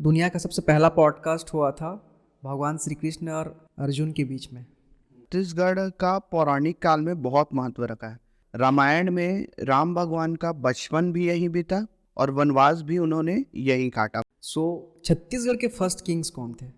दुनिया का सबसे पहला पॉडकास्ट हुआ था भगवान श्री कृष्ण और अर्जुन के बीच में। छत्तीसगढ़ का पौराणिक काल में बहुत महत्व रखा है। रामायण में राम भगवान का बचपन भी यहीं बीता और वनवास भी उन्होंने यहीं काटा। छत्तीसगढ़ के फर्स्ट किंग्स कौन थे?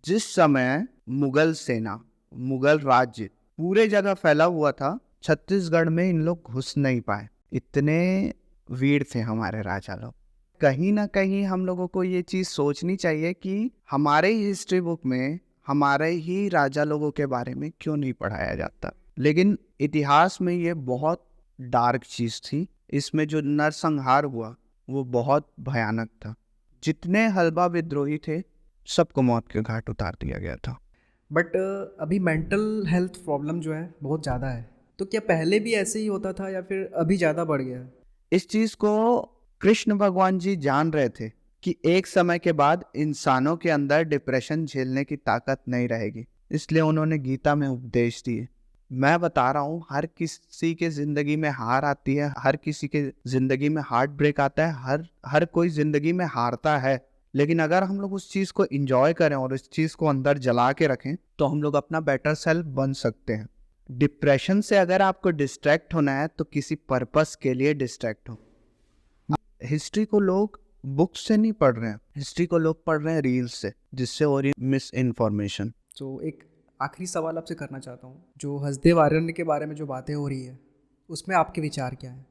जिस समय मुगल सेना, मुगल राज्य पूरे जगह फैला हुआ था, छत्तीसगढ़ में इन लोग घुस नहीं पाए। इतने वीर थे हमारे राजा लोग। कहीं ना कहीं हम लोगों को ये चीज सोचनी चाहिए कि हमारे ही हिस्ट्री बुक में हमारे ही राजा लोगों के बारे में क्यों नहीं पढ़ाया जाता। लेकिन इतिहास में ये बहुत डार्क चीज थी। इसमें जो नरसंहार हुआ वो बहुत भयानक था। जितने हलबा विद्रोही थे सबको मौत के घाट उतार दिया गया था। बट अभी मेंटल हेल्थ प्रॉब्लम जो है बहुत ज़्यादा है, तो क्या पहले भी ऐसे ही होता था या फिर अभी ज़्यादा बढ़ गया है? इस चीज को कृष्ण भगवान जी जान रहे थे कि एक समय के बाद इंसानों के अंदर डिप्रेशन झेलने की ताकत नहीं रहेगी, इसलिए उन्होंने गीता में उपदेश दिए। मैं बता रहा हूँ, हर किसी के जिंदगी में हार आती है, हर किसी के जिंदगी में हार्ट ब्रेक आता है, हर कोई जिंदगी में हारता है। लेकिन अगर हम लोग उस चीज को एंजॉय करें और इस चीज को अंदर जला के रखें तो हम लोग अपना बेटर सेल्फ बन सकते हैं। डिप्रेशन से अगर आपको डिस्ट्रैक्ट होना है तो किसी पर्पस के लिए डिस्ट्रैक्ट हो। हिस्ट्री को लोग बुक्स से नहीं पढ़ रहे हैं, हिस्ट्री को लोग पढ़ रहे हैं रील्स से, जिससे हो रही मिस इन्फॉर्मेशन। तो एक आखिरी सवाल आपसे करना चाहता हूँ, जो हसदेव आर्यन के बारे में जो बातें हो रही है उसमें आपके विचार क्या है?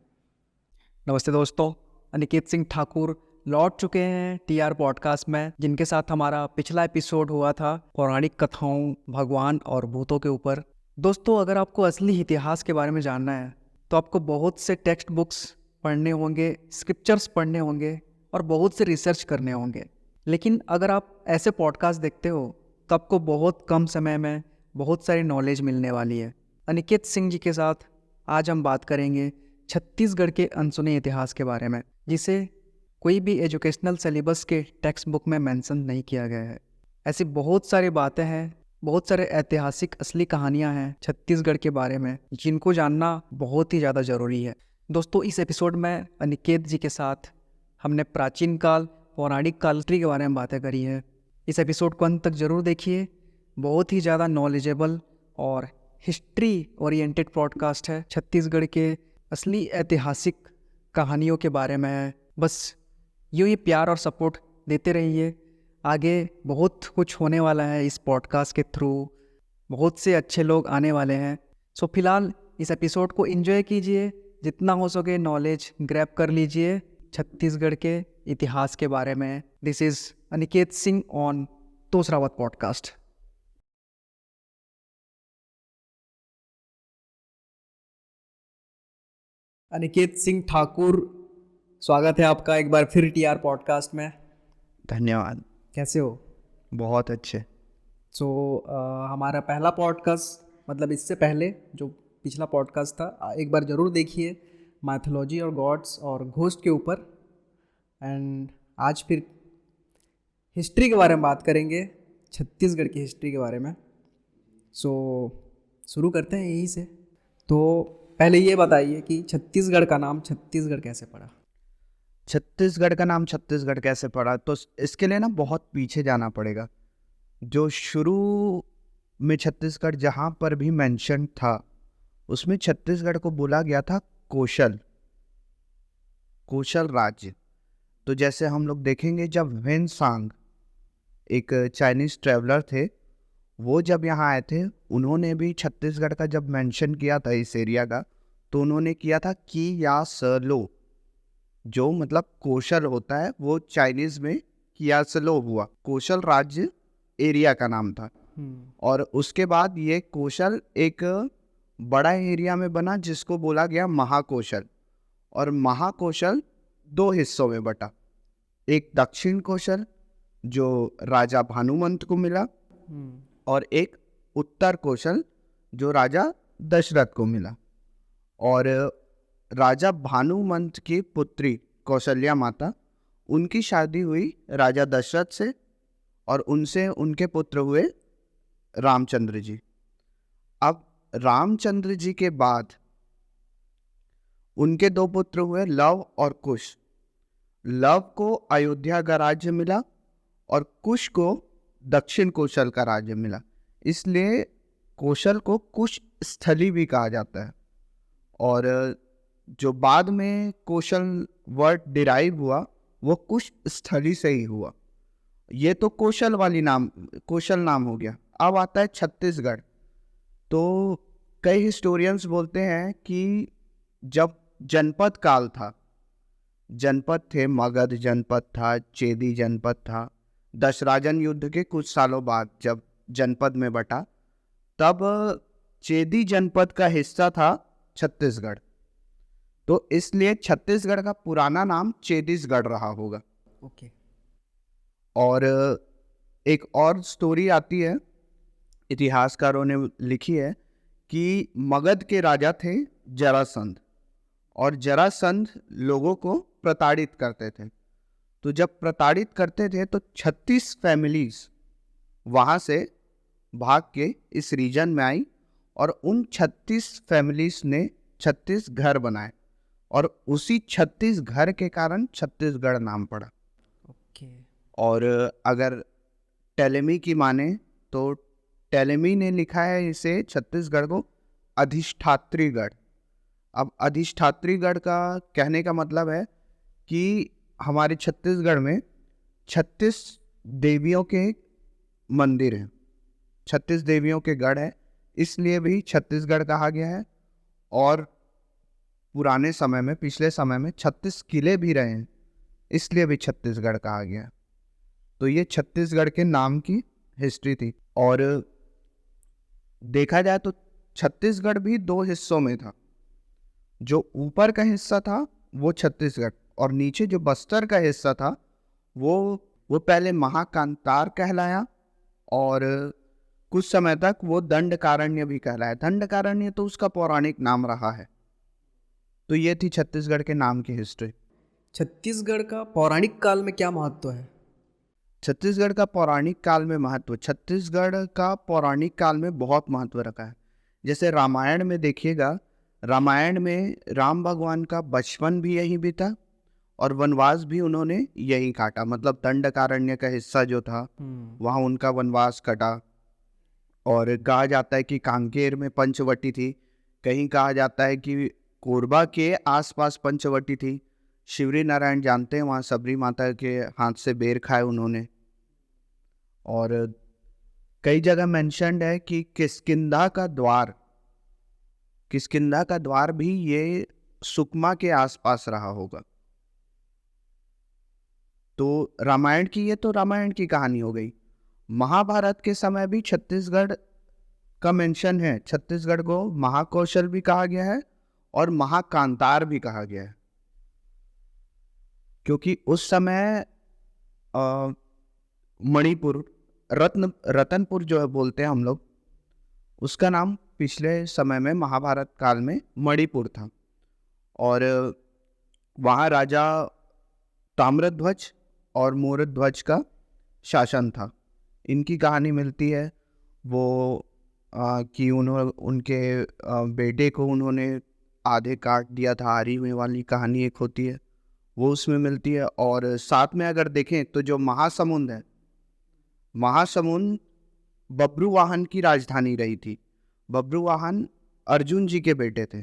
नमस्ते दोस्तों, अनिकेत सिंह ठाकुर लौट चुके हैं टीआर पॉडकास्ट में, जिनके साथ हमारा पिछला एपिसोड हुआ था पौराणिक कथाओं, भगवान और भूतों के ऊपर। दोस्तों, अगर आपको असली इतिहास के बारे में जानना है तो आपको बहुत से टेक्स्ट बुक्स पढ़ने होंगे, स्क्रिप्चर्स पढ़ने होंगे और बहुत से रिसर्च करने होंगे। लेकिन अगर आप ऐसे पॉडकास्ट देखते हो तो आपको बहुत कम समय में बहुत सारी नॉलेज मिलने वाली है। अनिकेत सिंह जी के साथ आज हम बात करेंगे छत्तीसगढ़ के अनसुने इतिहास के बारे में, जिसे कोई भी एजुकेशनल सिलेबस के टेक्स्ट बुक में मेंशन नहीं किया गया है। ऐसी बहुत सारी बातें हैं, बहुत सारे ऐतिहासिक असली कहानियां हैं छत्तीसगढ़ के बारे में, जिनको जानना बहुत ही ज़्यादा ज़रूरी है। दोस्तों, इस एपिसोड में अनिकेत जी के साथ हमने प्राचीन काल, पौराणिक काल के बारे में बातें करी है। इस एपिसोड को अंत तक ज़रूर देखिए। बहुत ही ज़्यादा नॉलेजेबल और हिस्ट्री ओरिएंटेड पॉडकास्ट है, छत्तीसगढ़ के असली ऐतिहासिक कहानियों के बारे में है। बस यूँ ही प्यार और सपोर्ट देते रहिए। आगे बहुत कुछ होने वाला है इस पॉडकास्ट के थ्रू, बहुत से अच्छे लोग आने वाले हैं। सो फिलहाल इस एपिसोड को एंजॉय कीजिए, जितना हो सके नॉलेज ग्रैब कर लीजिए छत्तीसगढ़ के इतिहास के बारे में। This is Aniket Singh on तोसरावत पॉडकास्ट। अनिकेत सिंह ठाकुर, स्वागत है आपका एक बार फिर टीआर पॉडकास्ट में। धन्यवाद। कैसे हो? बहुत अच्छे। हमारा पहला पॉडकास्ट, मतलब इससे पहले जो पिछला पॉडकास्ट था, एक बार ज़रूर देखिए, माइथोलॉजी और गॉड्स और घोस्ट के ऊपर। एंड आज फिर हिस्ट्री के बारे में बात करेंगे, छत्तीसगढ़ की हिस्ट्री के बारे में। शुरू करते हैं यहीं से। तो पहले ये बताइए कि छत्तीसगढ़ का नाम छत्तीसगढ़ कैसे पड़ा? छत्तीसगढ़ का नाम छत्तीसगढ़ कैसे पड़ा, तो इसके लिए ना बहुत पीछे जाना पड़ेगा। जो शुरू में छत्तीसगढ़ जहाँ पर भी मेंशन था, उसमें छत्तीसगढ़ को बोला गया था कोशल राज्य। तो जैसे हम लोग देखेंगे, जब वेन सांग एक चाइनीज ट्रेवलर थे, वो जब यहाँ आए थे, उन्होंने भी छत्तीसगढ़ का जब मेंशन किया था इस एरिया का, तो उन्होंने किया था कि या सलो, जो मतलब कोशल होता है, वो चाइनीज में कियासलो हुआ। कोशल राज्य एरिया का नाम था। और उसके बाद ये कोशल एक बड़ा एरिया में बना जिसको बोला गया महाकोशल। और महाकोशल दो हिस्सों में बटा, एक दक्षिण कोशल जो राजा भानुमंत को मिला, और एक उत्तर कोशल जो राजा दशरथ को मिला। और राजा भानुमंत की पुत्री कौशल्या माता, उनकी शादी हुई राजा दशरथ से, और उनसे उनके पुत्र हुए रामचंद्र जी। अब रामचंद्र जी के बाद उनके दो पुत्र हुए लव और कुश। लव को अयोध्या का राज्य मिला और कुश को दक्षिण कौशल का राज्य मिला, इसलिए कौशल को कुश स्थली भी कहा जाता है। और जो बाद में कौशल वर्ड डिराइव हुआ वो कुश स्थली से ही हुआ। ये तो कौशल नाम हो गया। अब आता है छत्तीसगढ़। तो कई हिस्टोरियंस बोलते हैं कि जब जनपद काल था, जनपद थे, मगध जनपद था, चेदी जनपद था, दशराजन युद्ध के कुछ सालों बाद जब जनपद में बटा, तब चेदी जनपद का हिस्सा था छत्तीसगढ़। तो इसलिए छत्तीसगढ़ का पुराना नाम चेदीसगढ़ रहा होगा। ओके। और एक और स्टोरी आती है, इतिहासकारों ने लिखी है कि मगध के राजा थे जरासंध, और जरासंध लोगों को प्रताड़ित करते थे। तो जब प्रताड़ित करते थे तो 36 फैमिलीज वहाँ से भाग के इस रीजन में आई, और उन 36 फैमिलीज ने 36 घर बनाए, और उसी 36 घर के कारण छत्तीसगढ़ नाम पड़ा। ओके। और अगर टेलेमी की माने तो टेलेमी ने लिखा है इसे छत्तीसगढ़ को अधिष्ठात्रीगढ़। अब अधिष्ठात्रीगढ़ का कहने का मतलब है कि हमारे छत्तीसगढ़ में 36 देवियों के मंदिर हैं, 36 देवियों के गढ़ है, इसलिए भी छत्तीसगढ़ कहा गया है। और पुराने समय में, पिछले समय में 36 किले भी रहे हैं, इसलिए भी छत्तीसगढ़ कहा गया है। तो ये छत्तीसगढ़ के नाम की हिस्ट्री थी। और देखा जाए तो छत्तीसगढ़ भी 2 हिस्सों में था। जो ऊपर का हिस्सा था वो छत्तीसगढ़, और नीचे जो बस्तर का हिस्सा था वो पहले महाकांतार कहलाया, और कुछ समय तक वो दंडकारण्य भी कहलाया। दंडकारण्य तो उसका पौराणिक नाम रहा है। तो ये थी छत्तीसगढ़ के नाम की हिस्ट्री। छत्तीसगढ़ का पौराणिक काल में क्या महत्व है? छत्तीसगढ़ का पौराणिक काल में महत्व, छत्तीसगढ़ का पौराणिक काल में बहुत महत्व रखा है। जैसे रामायण में देखिएगा, रामायण में राम भगवान का बचपन भी यहीं बीता, और वनवास भी उन्होंने यहीं काटा। मतलब दंडकारण्य का हिस्सा जो था वहाँ उनका वनवास कटा। और कहा जाता है कि कांकेर में पंचवटी थी, कहीं कहा जाता है कि कोरबा के आसपास पंचवटी थी। शिवरी नारायण जानते हैं, वहाँ सबरी माता के हाथ से बेर खाए उन्होंने। और कई जगह मेंशन्ड है कि किष्किंधा का द्वार भी ये सुकमा के आसपास रहा होगा। तो रामायण की कहानी हो गई। महाभारत के समय भी छत्तीसगढ़ का मेंशन है। छत्तीसगढ़ को महाकौशल भी कहा गया है और महाकांतार भी कहा गया है, क्योंकि उस समय मणिपुर, रतनपुर जो है बोलते हैं हम लोग, उसका नाम पिछले समय में महाभारत काल में मणिपुर था। और वहाँ राजा ताम्रध्वज और मोरध्वज का शासन था। इनकी कहानी मिलती है वो कि उनके बेटे को उन्होंने आधे काट दिया था, हारी हुई वाली कहानी एक होती है, वो उसमें मिलती है। और साथ में अगर देखें तो जो महासमुंद है, महासमुंद बब्रुवाहन की राजधानी रही थी। बब्रुवाहन अर्जुन जी के बेटे थे।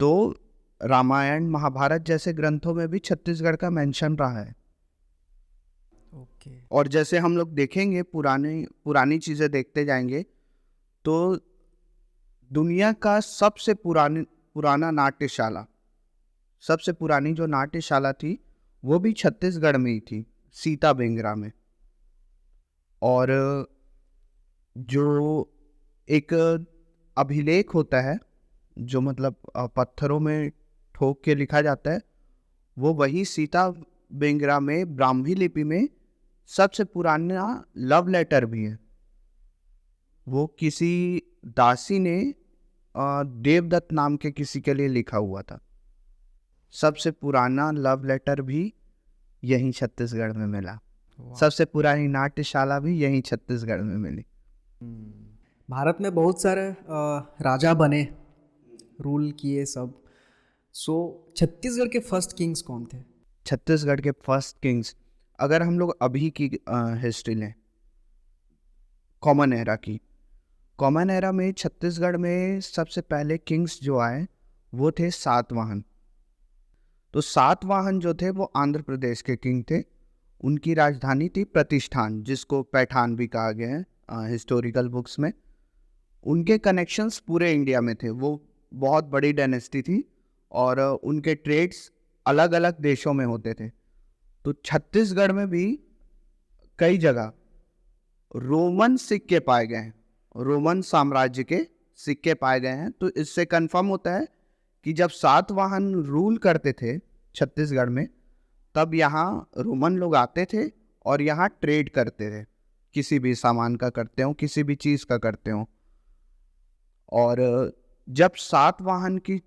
तो रामायण महाभारत जैसे ग्रंथों में भी छत्तीसगढ़ का मेंशन रहा है। ओके। और जैसे हम लोग देखेंगे, पुरानी चीज़ें देखते जाएंगे, तो दुनिया का सबसे पुराना नाट्यशाला, सबसे पुरानी जो नाट्यशाला थी वो भी छत्तीसगढ़ में ही थी, सीता बेंगरा में। और जो एक अभिलेख होता है, जो मतलब पत्थरों में ठोक के लिखा जाता है, वो वही सीता बेंगरा में ब्राह्मी लिपि में सबसे पुराना लव लेटर भी है। वो किसी दासी ने देवदत्त नाम के किसी के लिए लिखा हुआ था। सबसे पुराना लव लेटर भी यहीं छत्तीसगढ़ में मिला। सबसे पुरानी नाट्यशाला भी यहीं छत्तीसगढ़ में मिली। भारत में बहुत सारे राजा बने, रूल किए सब। सो छत्तीसगढ़ के फर्स्ट किंग्स कौन थे? छत्तीसगढ़ के फर्स्ट किंग्स, अगर हम लोग अभी की हिस्ट्री लें, कॉमन एरा में छत्तीसगढ़ में सबसे पहले किंग्स जो आए वो थे सातवाहन। तो सातवाहन जो थे वो आंध्र प्रदेश के किंग थे। उनकी राजधानी थी प्रतिष्ठान, जिसको पैठान भी कहा गया है हिस्टोरिकल बुक्स में। उनके कनेक्शंस पूरे इंडिया में थे। वो बहुत बड़ी डायनेस्टी थी और उनके ट्रेड्स अलग अलग देशों में होते थे। तो छत्तीसगढ़ में भी कई जगह रोमन सिक्के पाए गए हैं, रोमन साम्राज्य के सिक्के पाए गए हैं। तो इससे कंफर्म होता है कि जब सातवाहन रूल करते थे छत्तीसगढ़ में, तब यहाँ रोमन लोग आते थे और यहाँ ट्रेड करते थे, किसी भी सामान का करते हो, किसी भी चीज़ का करते हो। और जब सातवाहन की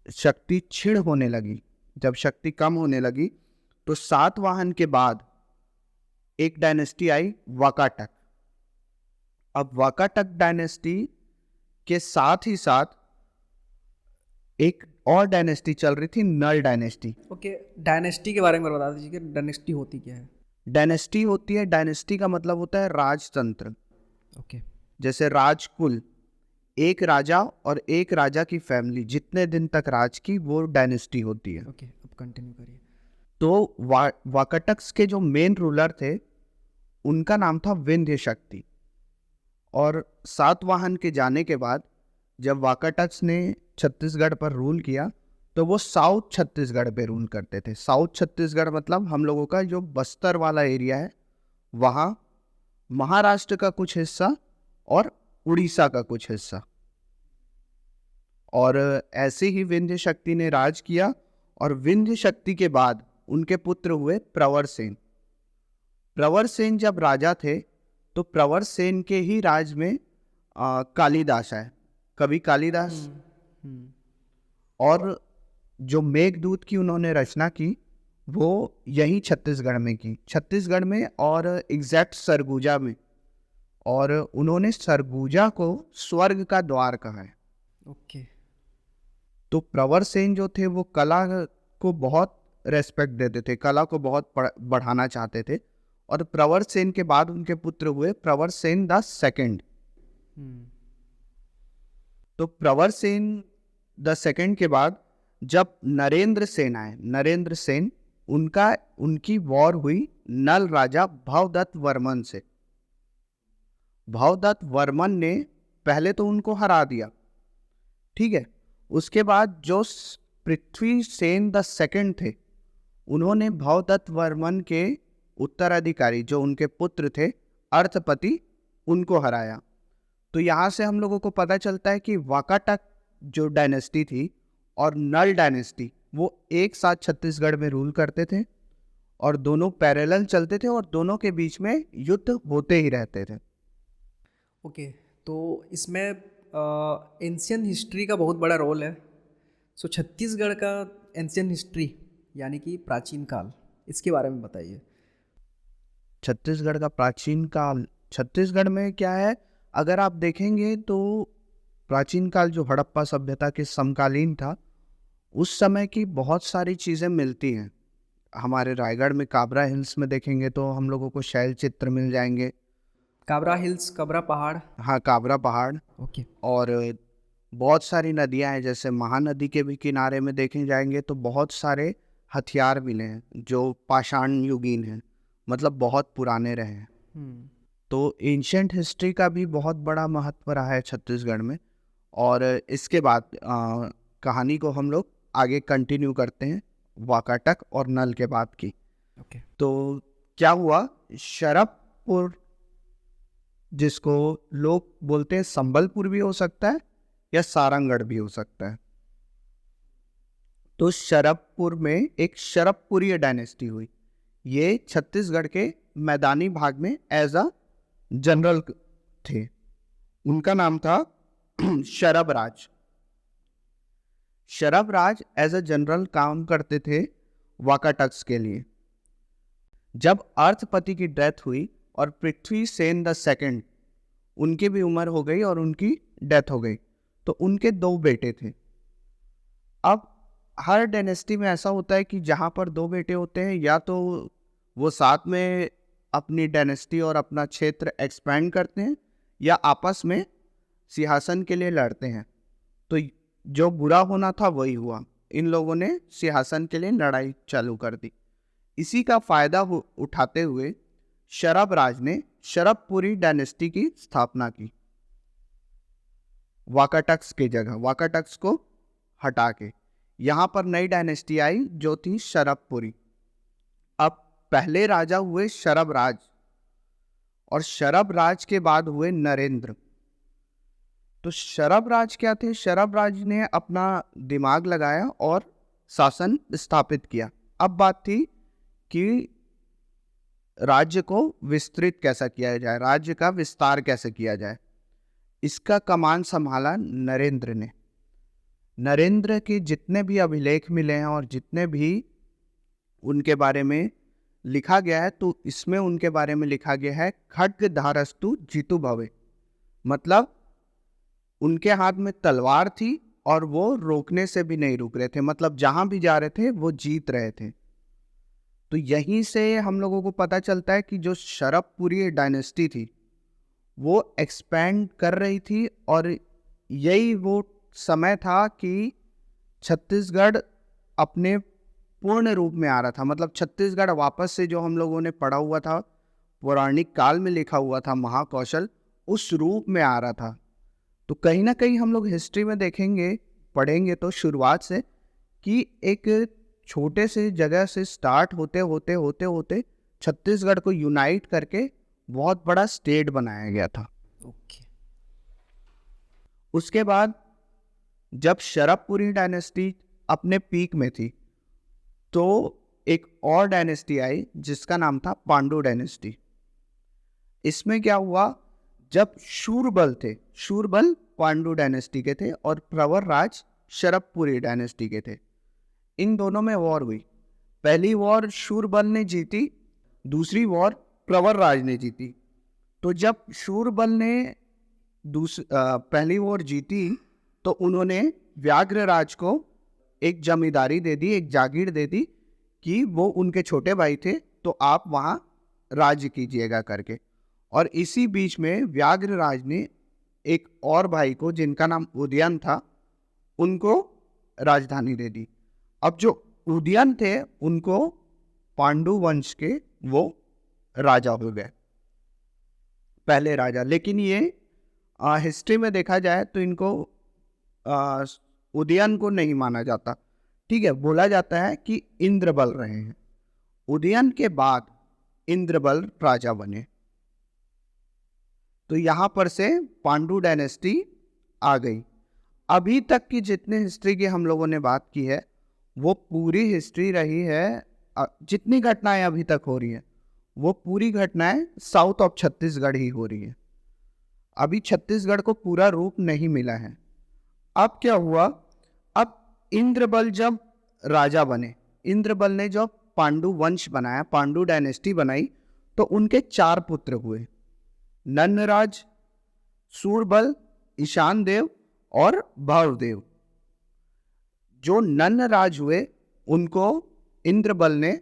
शक्ति क्षीण होने लगी, जब शक्ति कम होने लगी, तो सातवाहन के बाद एक डायनेस्टी आई वाकाटक। अब वाकाटक डायनेस्टी के साथ ही साथ एक और डायनेस्टी चल रही थी, नल डायनेस्टी। ओके, डायनेस्टी के बारे में बता दीजिए कि डायनेस्टी होती क्या है। डायनेस्टी होती है, डायनेस्टी का मतलब होता है राजतंत्र। ओके। जैसे राजकुल, एक राजा और एक राजा की फैमिली जितने दिन तक राज की, वो डायनेस्टी होती है। ओके, अब कंटिन्यू करिए। तो वाकाटक्स के जो मेन रूलर थे उनका नाम था विंध्य शक्ति। और सातवाहन के जाने के बाद जब वाकाटक्स ने छत्तीसगढ़ पर रूल किया, तो वो साउथ छत्तीसगढ़ पे रूल करते थे। साउथ छत्तीसगढ़ मतलब हम लोगों का जो बस्तर वाला एरिया है, वहाँ महाराष्ट्र का कुछ हिस्सा और उड़ीसा का कुछ हिस्सा। और ऐसे ही विंध्य शक्ति ने राज किया। और विंध्य शक्ति के बाद उनके पुत्र हुए प्रवर सेन। प्रवर सेन जब राजा थे, तो प्रवर सेन के ही राज में कालिदास आए, कवि कालिदास। और जो मेघदूत की उन्होंने रचना की, वो यही छत्तीसगढ़ में की, छत्तीसगढ़ में और एग्जैक्ट सरगुजा में। और उन्होंने सरगुजा को स्वर्ग का द्वार कहा है। ओके। तो प्रवर सेन जो थे वो कला को बहुत रेस्पेक्ट देते थे, कला को बहुत बढ़ाना चाहते थे। और प्रवर सेन के बाद उनके पुत्र हुए प्रवर सेन द सेकंड। तो प्रवर सेन द सेकंड के बाद जब नरेंद्र सेन आए, नरेंद्र सेन, उनकी वॉर हुई नल राजा भवदत्त वर्मन से। भवदत्त वर्मन ने पहले तो उनको हरा दिया, ठीक है। उसके बाद जो पृथ्वी सेन द सेकंड थे, उन्होंने भवदत्त वर्मन के उत्तराधिकारी जो उनके पुत्र थे अर्थपति, उनको हराया। तो यहाँ से हम लोगों को पता चलता है कि वाकाटक जो डायनेस्टी थी और नल डायनेस्टी, वो एक साथ छत्तीसगढ़ में रूल करते थे और दोनों पैरेलल चलते थे और दोनों के बीच में युद्ध होते ही रहते थे। ओके, तो इसमें एंशियन हिस्ट्री का बहुत बड़ा रोल है। सो छत्तीसगढ़ का एंशियन हिस्ट्री यानी कि प्राचीन काल, इसके बारे में बताइए। छत्तीसगढ़ का प्राचीन काल, छत्तीसगढ़ में क्या है, अगर आप देखेंगे तो प्राचीन काल जो हड़प्पा सभ्यता के समकालीन था, उस समय की बहुत सारी चीज़ें मिलती हैं। हमारे रायगढ़ में काबरा हिल्स में देखेंगे तो हम लोगों को शैल चित्र मिल जाएंगे। काबरा हिल्स, काबरा पहाड़। हाँ, काबरा पहाड़। ओके। और बहुत सारी नदियां हैं, जैसे महानदी के भी किनारे में देखे जाएंगे तो बहुत सारे हथियार मिले हैं जो पाषाण युगीन हैं, मतलब बहुत पुराने रहे हैं। तो एंशिएंट हिस्ट्री का भी बहुत बड़ा महत्व रहा है छत्तीसगढ़ में। और इसके बाद कहानी को हम लोग आगे कंटिन्यू करते हैं वाकाटक और नल के बाद की। ओके। तो क्या हुआ, शरभपुर, जिसको लोग बोलते हैं संबलपुर भी हो सकता है या सारंगढ़ भी हो सकता है। तो शरभपुर में एक शरभपुरीय डायनेस्टी हुई। ये छत्तीसगढ़ के मैदानी भाग में एज अ जनरल थे। उनका नाम था शरभराज। शरभराज एज अ जनरल काम करते थे वाकाटक्स के लिए। जब अर्थपति की डेथ हुई और पृथ्वी सेन द सेकंड, उनकी भी उम्र हो गई और उनकी डेथ हो गई, तो उनके दो बेटे थे। अब हर डायनेस्टी में ऐसा होता है कि जहाँ पर दो बेटे होते हैं, या तो वो साथ में अपनी डायनेस्टी और अपना क्षेत्र एक्सपैंड करते हैं, या आपस में सिंहासन के लिए लड़ते हैं। तो जो बुरा होना था वही हुआ, इन लोगों ने सिंहासन के लिए लड़ाई चालू कर दी। इसी का फायदा उठाते हुए शरभ राज ने शरभपुरी डायनेस्टी की स्थापना की, वाकाटक्स की जगह, वाकाटक्स को हटा के यहाँ पर नई डायनेस्टी आई जो थी शरभपुरी। अब पहले राजा हुए शरभ राज, और शरभ राज के बाद हुए नरेंद्र। तो शरभ राज क्या थे? शरभ राज ने अपना दिमाग लगाया और शासन स्थापित किया। अब बात थी कि राज्य को विस्तृत कैसा किया जाए, राज्य का विस्तार कैसे किया जाए। इसका कमान संभाला नरेंद्र ने। नरेंद्र के जितने भी अभिलेख मिले हैं और जितने भी उनके बारे में लिखा गया है, तो इसमें उनके बारे में लिखा गया है खड्गधारस्तु जितु भवे, मतलब उनके हाथ में तलवार थी और वो रोकने से भी नहीं रुक रहे थे, मतलब जहां भी जा रहे थे वो जीत रहे थे। तो यहीं से हम लोगों को पता चलता है कि जो शरभपुरी डायनेस्टी थी वो एक्सपैंड कर रही थी, और यही वो समय था कि छत्तीसगढ़ अपने पूर्ण रूप में आ रहा था। मतलब छत्तीसगढ़ वापस से, जो हम लोगों ने पढ़ा हुआ था, पौराणिक काल में लिखा हुआ था महाकौशल, उस रूप में आ रहा था। तो कहीं ना कहीं हम लोग हिस्ट्री में देखेंगे, पढ़ेंगे तो शुरुआत से कि एक छोटे से जगह से स्टार्ट होते होते होते होते छत्तीसगढ़ को यूनाइट करके बहुत बड़ा स्टेट बनाया गया था। ओके। उसके बाद जब शरभपुरी डायनेस्टी अपने पीक में थी, तो एक और डायनेस्टी आई जिसका नाम था पांडु डायनेस्टी। इसमें क्या हुआ, जब शूरबल थे, शूरबल पांडु डायनेस्टी के थे और प्रवर राज शरभपुरी डायनेस्टी के थे, इन दोनों में वॉर हुई। पहली वॉर शूरबल ने जीती, दूसरी वॉर प्रवर राज ने जीती। तो जब शूरबल ने पहली वॉर जीती, तो उन्होंने व्याघ्रराज को एक जमींदारी दे दी, एक जागीर दे दी कि वो उनके छोटे भाई थे, तो आप वहाँ राज्य कीजिएगा करके। और इसी बीच में व्याघ्रराज ने एक और भाई को, जिनका नाम उदयन था, उनको राजधानी दे दी। अब जो उदयन थे उनको पांडु वंश के वो राजा हो गए, पहले राजा। लेकिन ये हिस्ट्री में देखा जाए तो इनको उदयन को नहीं माना जाता। ठीक है, बोला जाता है कि इंद्रबल रहे हैं। उदयन के बाद इंद्रबल राजा बने। तो यहां पर से पांडु डायनेस्टी आ गई। अभी तक की जितने हिस्ट्री की हम लोगों ने बात की है, वो पूरी हिस्ट्री रही है, जितनी घटनाएं अभी तक हो रही हैं वो पूरी घटनाएं साउथ ऑफ छत्तीसगढ़ ही हो रही है। अभी छत्तीसगढ़ को पूरा रूप नहीं मिला है। अब क्या हुआ, अब इंद्रबल जब राजा बने, इंद्रबल ने जब पांडु वंश बनाया, पांडु डायनेस्टी बनाई, तो उनके 4 पुत्र हुए, नन्नराज, सूरबल, ईशान देव और भवदेव। जो नन्नराज हुए उनको इंद्रबल ने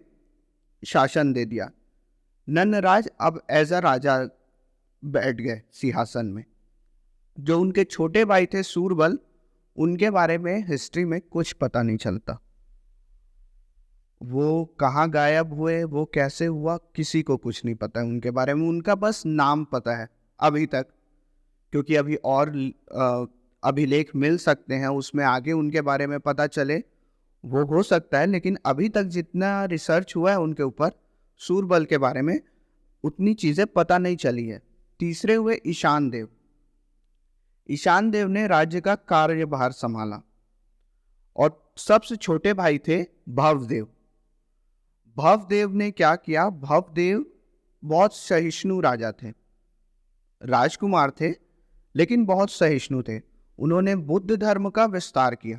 शासन दे दिया। नन्नराज अब एज अ राजा बैठ गए सिंहासन में। जो उनके छोटे भाई थे सूरबल, उनके बारे में हिस्ट्री में कुछ पता नहीं चलता। वो कहाँ गायब हुए, वो कैसे हुआ, किसी को कुछ नहीं पता है उनके बारे में। उनका बस नाम पता है अभी तक, क्योंकि अभी और अभिलेख मिल सकते हैं, उसमें आगे उनके बारे में पता चले, वो हो सकता है। लेकिन अभी तक जितना रिसर्च हुआ है उनके ऊपर, सूरबल के बारे में उतनी चीज़ें पता नहीं चली है। तीसरे हुए ईशान देव। ईशान देव ने राज्य का कार्यभार संभाला। और सबसे छोटे भाई थे भवदेव। भवदेव ने क्या किया, भवदेव बहुत सहिष्णु राजा थे, राजकुमार थे, लेकिन बहुत सहिष्णु थे। उन्होंने बुद्ध धर्म का विस्तार किया।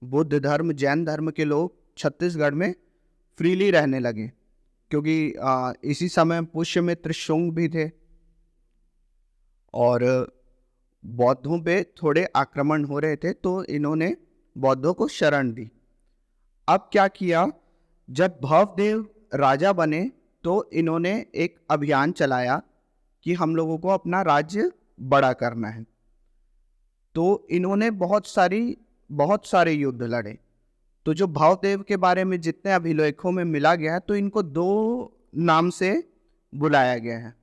बुद्ध धर्म, जैन धर्म के लोग छत्तीसगढ़ में फ्रीली रहने लगे, क्योंकि इसी समय पुष्यमित्र शुंग भी थे और बौद्धों पे थोड़े आक्रमण हो रहे थे, तो इन्होंने बौद्धों को शरण दी। अब क्या किया, जब भवदेव राजा बने तो इन्होंने एक अभियान चलाया कि हम लोगों को अपना राज्य बड़ा करना है। तो इन्होंने बहुत सारे युद्ध लड़े। तो जो भवदेव के बारे में जितने अभिलेखों में मिला गया है, तो इनको दो नाम से बुलाया गया है।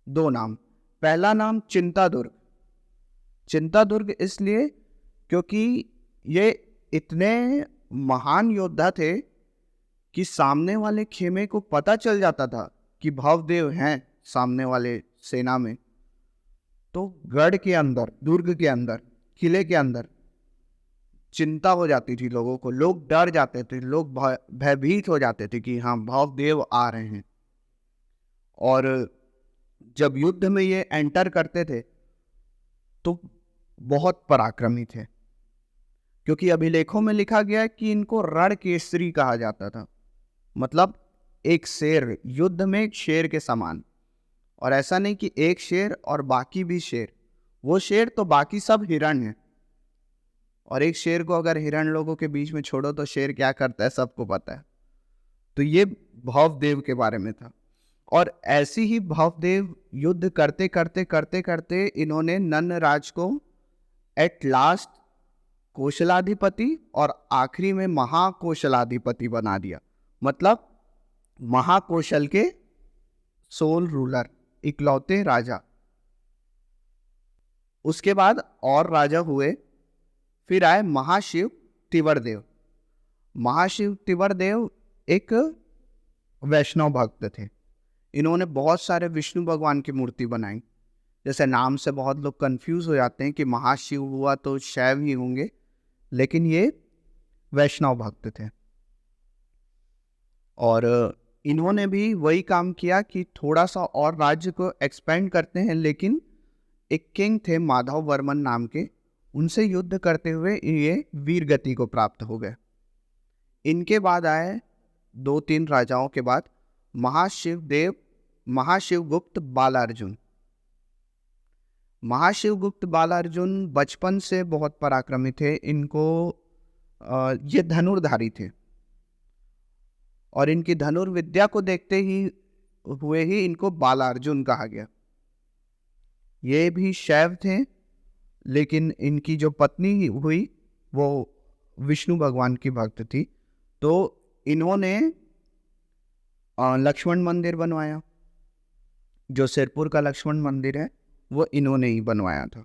दो नाम। पहला नाम चिंतादुर्ग। चिंतादुर्ग इसलिए क्योंकि ये इतने महान योद्धा थे कि सामने वाले खेमे को पता चल जाता था कि भवदेव हैं सामने वाले सेना में, तो गढ़ के अंदर, दुर्ग के अंदर, किले के अंदर चिंता हो जाती थी लोगों को। लोग डर जाते थे, लोग भयभीत हो जाते थे कि हाँ भवदेव आ रहे हैं। और जब युद्ध में ये एंटर करते थे तो बहुत पराक्रमी थे, क्योंकि अभिलेखों में लिखा गया है कि इनको रण केसरी कहा जाता था। मतलब एक शेर, युद्ध में एक शेर के समान। और ऐसा नहीं कि एक शेर और बाकी भी शेर, वो शेर तो बाकी सब हिरण है। और एक शेर को अगर हिरण लोगों के बीच में छोड़ो तो शेर क्या करता है सबको पता है। तो ये भवदेव के बारे में था। और ऐसे ही भवदेव युद्ध करते करते करते करते इन्होंने नन्नराज को एट लास्ट कोशलाधिपति और आखिरी में महाकोशलाधिपति बना दिया। मतलब महाकोशल के सोल रूलर, इकलौते राजा। उसके बाद और राजा हुए। फिर आए महाशिव तिवरदेव। महाशिव तिवरदेव एक वैष्णव भक्त थे। इन्होंने बहुत सारे विष्णु भगवान की मूर्ति बनाई। जैसे नाम से बहुत लोग कंफ्यूज हो जाते हैं कि महाशिव हुआ तो शैव ही होंगे, लेकिन ये वैष्णव भक्त थे। और इन्होंने भी वही काम किया कि थोड़ा सा और राज्य को एक्सपेंड करते हैं, लेकिन एक किंग थे माधव वर्मन नाम के, उनसे युद्ध करते हुए ये वीर गति को प्राप्त हो गए। इनके बाद आए 2-3 राजाओं के बाद महाशिवगुप्त बालार्जुन। महाशिवगुप्त बालार्जुन बचपन से बहुत पराक्रमी थे। इनको ये धनुर्धारी थे और इनकी धनुर्विद्या को देखते ही इनको बालार्जुन कहा गया। ये भी शैव थे, लेकिन इनकी जो पत्नी हुई वो विष्णु भगवान की भक्त थी। तो इन्होंने लक्ष्मण मंदिर बनवाया। जो सिरपुर का लक्ष्मण मंदिर है वो इन्होंने ही बनवाया था।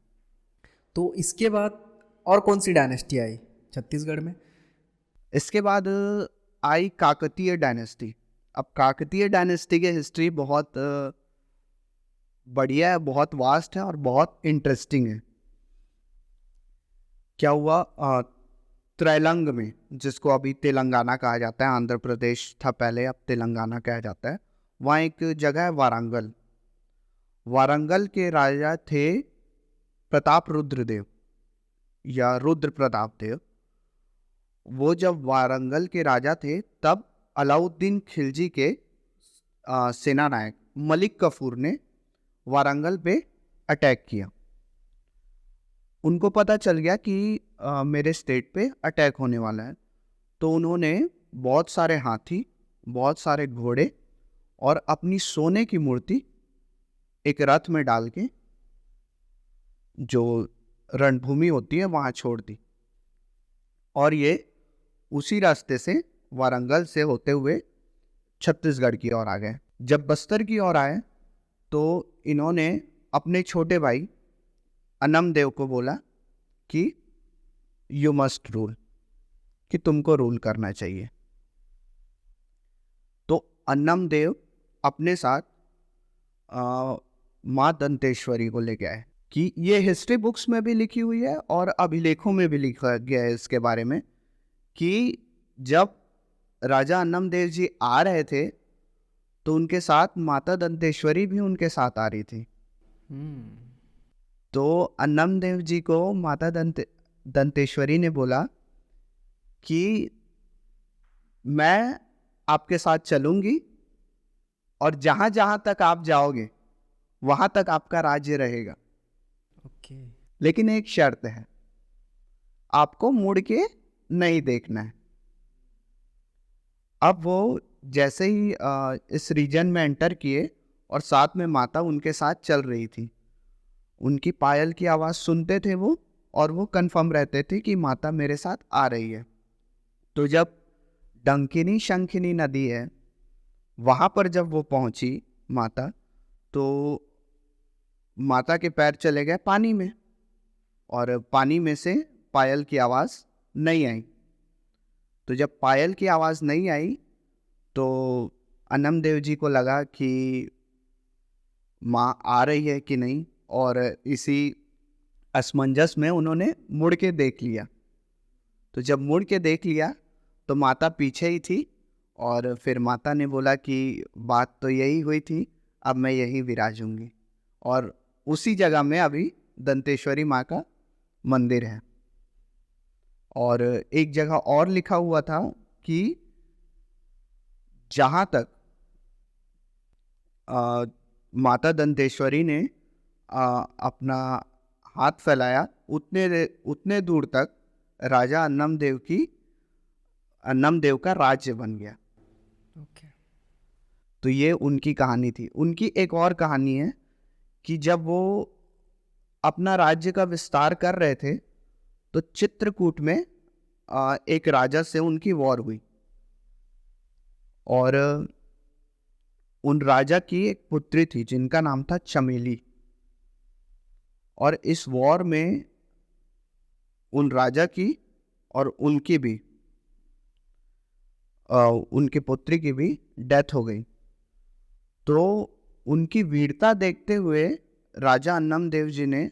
तो इसके बाद और कौन सी डायनेस्टी आई छत्तीसगढ़ में? इसके बाद आई काकतीय डायनेस्टी। अब काकतीय डायनेस्टी की हिस्ट्री बहुत बढ़िया है, बहुत वास्ट है और बहुत इंटरेस्टिंग है। क्या हुआ, त्रैलंग में, जिसको अभी तेलंगाना कहा जाता है, आंध्र प्रदेश था पहले, अब तेलंगाना कहा जाता है, वहाँ एक जगह है वारंगल। वारंगल के राजा थे प्रताप रुद्रदेव या रुद्र प्रताप देव। वो जब वारंगल के राजा थे तब अलाउद्दीन खिलजी के सेनानायक मलिक कफूर ने वारंगल पे अटैक किया। उनको पता चल गया कि मेरे स्टेट पे अटैक होने वाला है, तो उन्होंने बहुत सारे हाथी, बहुत सारे घोड़े और अपनी सोने की मूर्ति एक रथ में डाल के जो रणभूमि होती है वहां छोड़ दी। और ये उसी रास्ते से वारंगल से होते हुए छत्तीसगढ़ की ओर आ गए। जब बस्तर की ओर आए तो इन्होंने अपने छोटे भाई अन्नम देव को बोला कि यू मस्ट रूल, कि तुमको रूल करना चाहिए। तो अन्नम देव अपने साथ माँ दंतेश्वरी को लेके आए। कि ये हिस्ट्री बुक्स में भी लिखी हुई है और अभिलेखों में भी लिखा गया है इसके बारे में कि जब राजा अन्नम देव जी आ रहे थे तो उनके साथ माता दंतेश्वरी भी उनके साथ आ रही थी। तो अन्नम देव जी को माता दंतेश्वरी ने बोला कि मैं आपके साथ चलूंगी और जहां जहां तक आप जाओगे वहां तक आपका राज्य रहेगा। ओके। लेकिन एक शर्त है, आपको मुड़ के नहीं देखना है। अब वो जैसे ही इस रीजन में एंटर किए और साथ में माता उनके साथ चल रही थी, उनकी पायल की आवाज़ सुनते थे वो, और वो कंफर्म रहते थे कि माता मेरे साथ आ रही है। तो जब डंकिनी शंखिनी नदी है, वहाँ पर जब वो पहुँची माता, तो माता के पैर चले गए पानी में, और पानी में से पायल की आवाज़ नहीं आई। तो जब पायल की आवाज़ नहीं आई, तो अन्नम देव जी को लगा कि माँ आ रही है कि नहीं, और इसी असमंजस में उन्होंने मुड़ के देख लिया। तो जब मुड़ के देख लिया तो माता पीछे ही थी, और फिर माता ने बोला कि बात तो यही हुई थी, अब मैं यही विराजूंगी। और उसी जगह में अभी दंतेश्वरी माँ का मंदिर है। और एक जगह और लिखा हुआ था कि जहाँ तक आ, माता दंतेश्वरी ने अपना हाथ फैलाया, उतने दूर तक राजा अन्नम देव का राज्य बन गया। ओके। तो ये उनकी कहानी थी। उनकी एक और कहानी है कि जब वो अपना राज्य का विस्तार कर रहे थे, तो चित्रकूट में एक राजा से उनकी वॉर हुई, और उन राजा की एक पुत्री थी जिनका नाम था चमेली। और इस वॉर में उन राजा की और उनकी भी उनकी पुत्री की भी डेथ हो गई। तो उनकी वीरता देखते हुए राजा अन्नम देव जी ने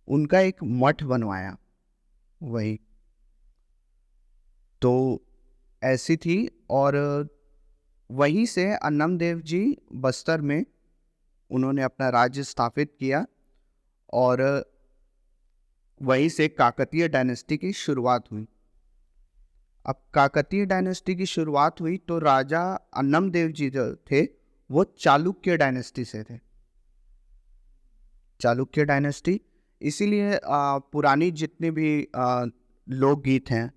उनका एक मठ बनवाया वही। तो ऐसी थी, और वहीं से अन्नम देव जी बस्तर में उन्होंने अपना राज्य स्थापित किया, और वहीं से काकतीय डायनेस्टी की शुरुआत हुई। अब काकतीय डायनेस्टी की शुरुआत हुई तो राजा अन्नम देव जी जो थे वो चालुक्य डायनेस्टी से थे। चालुक्य डायनेस्टी इसीलिए पुरानी जितने भी लोकगीत हैं,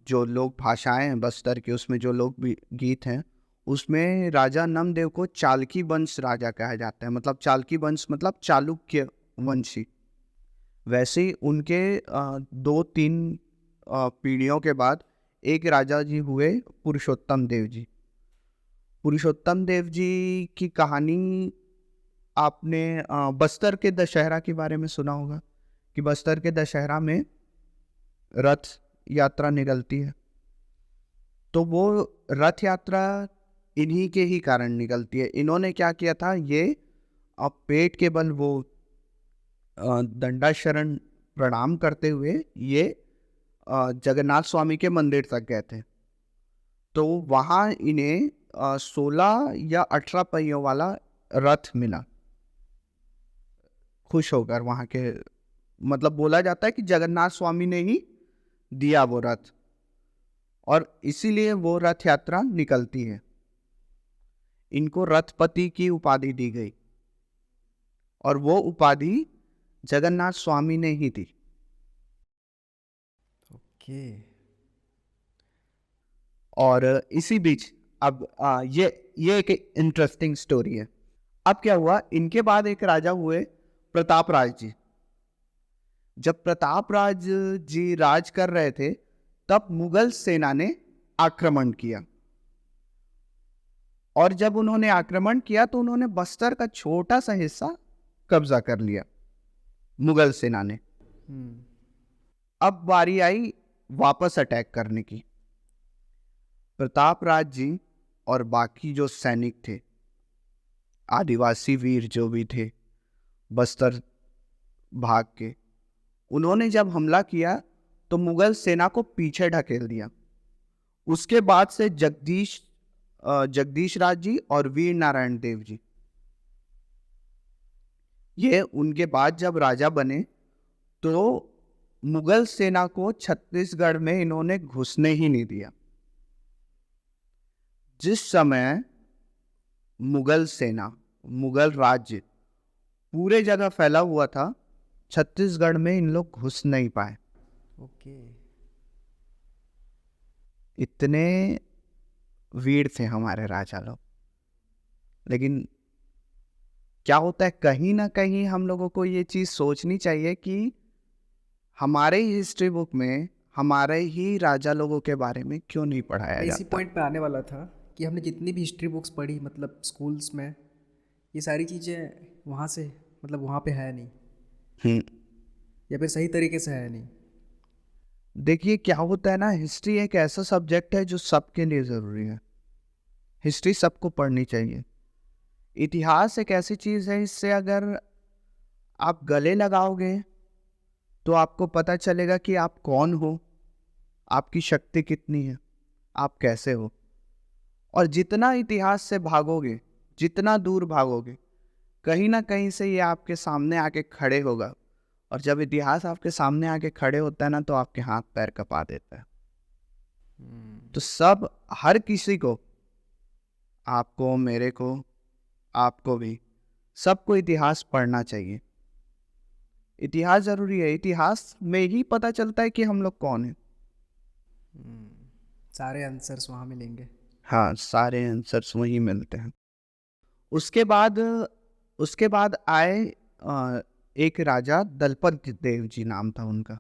जो लोक भाषाएं हैं बस्तर की, उसमें जो लोक गीत हैं, उसमें राजा नमदेव को चालकी वंश राजा कहा जाता है। मतलब चालकी वंश मतलब चालुक्य वंशी। वैसे ही उनके 2-3 पीढ़ियों के बाद एक राजा जी हुए पुरुषोत्तम देव जी। पुरुषोत्तम देव जी की कहानी आपने बस्तर के दशहरा के बारे में सुना होगा कि बस्तर के दशहरा में रथ यात्रा निकलती है। तो वो रथ यात्रा इन्हीं के ही कारण निकलती है। इन्होंने क्या किया था, ये अब पेट के बल वो दंडाशरण प्रणाम करते हुए ये जगन्नाथ स्वामी के मंदिर तक गए थे। तो वहाँ इन्हें 16 या 18 पहियों वाला रथ मिला। खुश होकर वहाँ के, मतलब बोला जाता है कि जगन्नाथ स्वामी ने ही दिया वो रथ, और इसीलिए वो रथ यात्रा निकलती है। इनको रथपति की उपाधि दी गई, और वो उपाधि जगन्नाथ स्वामी ने ही दी। ओके। और इसी बीच अब ये एक इंटरेस्टिंग स्टोरी है। अब क्या हुआ, इनके बाद एक राजा हुए प्रतापराज जी। जब प्रतापराज जी राज कर रहे थे तब मुगल सेना ने आक्रमण किया, और जब उन्होंने आक्रमण किया तो उन्होंने बस्तर का छोटा सा हिस्सा कब्जा कर लिया मुगल सेना ने। अब बारी आई वापस अटैक करने की। प्रतापराज जी और बाकी जो सैनिक थे, आदिवासी वीर जो भी थे बस्तर भाग के, उन्होंने जब हमला किया तो मुगल सेना को पीछे ढकेल दिया। उसके बाद से जगदीश राज जी और वीर नारायण देव जी, ये उनके बाद जब राजा बने तो मुगल सेना को छत्तीसगढ़ में इन्होंने घुसने ही नहीं दिया। जिस समय मुगल सेना, मुगल राज्य पूरे जगह फैला हुआ था, छत्तीसगढ़ में इन लोग घुस नहीं पाए। ओके। इतने वीर थे हमारे राजा लोग। लेकिन क्या होता है, कहीं ना कहीं हम लोगों को ये चीज़ सोचनी चाहिए कि हमारे ही हिस्ट्री बुक में हमारे ही राजा लोगों के बारे में क्यों नहीं पढ़ाया मैं इसी जाता। पॉइंट पे आने वाला था कि हमने जितनी भी हिस्ट्री बुक्स पढ़ी मतलब स्कूल्स में, ये सारी चीज़ें वहाँ से मतलब वहाँ पे है नहीं, हम्म। या फिर सही तरीके से है नहीं। देखिए क्या होता है ना, हिस्ट्री एक ऐसा सब्जेक्ट है जो सबके लिए ज़रूरी है। हिस्ट्री सबको पढ़नी चाहिए। इतिहास एक ऐसी चीज़ है, इससे अगर आप गले लगाओगे तो आपको पता चलेगा कि आप कौन हो, आपकी शक्ति कितनी है, आप कैसे हो। और जितना इतिहास से भागोगे, जितना दूर भागोगे, कहीं ना कहीं से ये आपके सामने आके खड़े होगा। और जब इतिहास आपके सामने आके खड़े होता है ना, तो आपके हाथ पैर कपा देता है। तो सब, हर किसी को, आपको, मेरे को, आपको भी, सबको इतिहास पढ़ना चाहिए। इतिहास जरूरी है। इतिहास में ही पता चलता है कि हम लोग कौन हैं। सारे आंसर्स वहाँ मिलेंगे। हाँ, सारे आंसर्स वहीं मिलते हैं। उसके बाद उसके बाद आए एक राजा, दलपत देव जी नाम था उनका।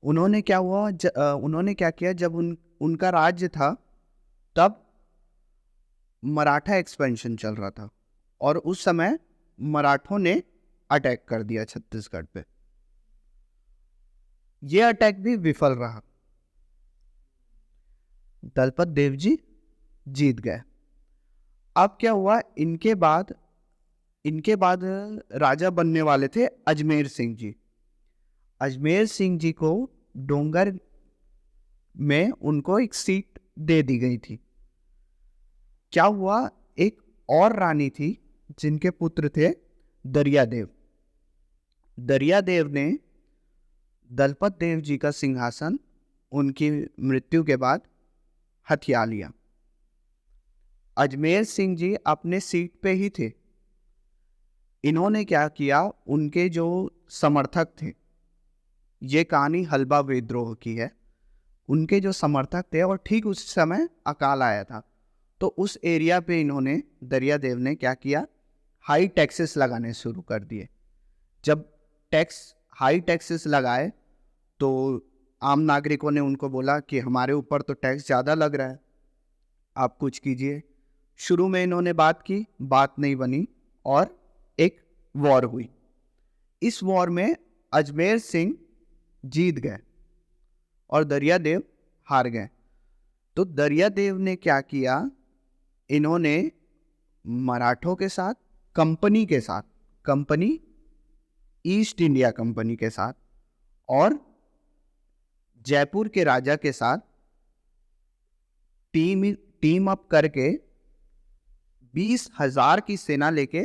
उन्होंने क्या किया, जब उनका राज्य था तब मराठा एक्सपेंशन चल रहा था, और उस समय मराठों ने अटैक कर दिया छत्तीसगढ़ पे। ये अटैक भी विफल रहा, दलपत देव जी जीत गए। अब क्या हुआ, इनके बाद राजा बनने वाले थे अजमेर सिंह जी। अजमेर सिंह जी को डोंगर में उनको एक सीट दे दी गई थी। क्या हुआ, एक और रानी थी जिनके पुत्र थे दरियादेव। दरियादेव ने दलपत देव जी का सिंहासन उनकी मृत्यु के बाद हथिया लिया। अजमेर सिंह जी अपने सीट पे ही थे। इन्होंने क्या किया, उनके जो समर्थक थे, ये कहानी हल्बा विद्रोह की है, उनके जो समर्थक थे, और ठीक उस समय अकाल आया था, तो उस एरिया पे इन्होंने, दरियादेव ने क्या किया, हाई टैक्सेस लगाने शुरू कर दिए। जब हाई टैक्सेस लगाए तो आम नागरिकों ने उनको बोला कि हमारे ऊपर तो टैक्स ज़्यादा लग रहा है, आप कुछ कीजिए। शुरू में इन्होंने बात की, बात नहीं बनी, और एक वॉर हुई। इस वॉर में अजमेर सिंह जीत गए और दरियादेव हार गए। तो दरियादेव ने क्या किया, इन्होंने मराठों के साथ, कंपनी ईस्ट इंडिया कंपनी के साथ और जयपुर के राजा के साथ टीम अप करके 20,000 की सेना लेके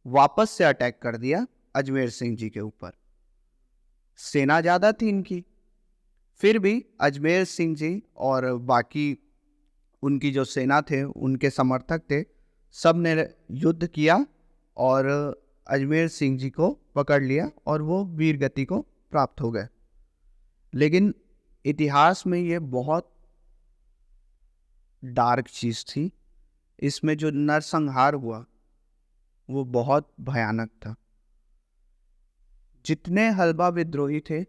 वापस से अटैक कर दिया अजमेर सिंह जी के ऊपर। सेना ज्यादा थी इनकी, फिर भी अजमेर सिंह जी और बाकी उनकी जो सेना थे, उनके समर्थक थे, सब ने युद्ध किया और अजमेर सिंह जी को पकड़ लिया और वो वीर गति को प्राप्त हो गए। लेकिन इतिहास में ये बहुत डार्क चीज थी। इसमें जो नरसंहार हुआ वो बहुत भयानक था। जितने हल्बा विद्रोही थे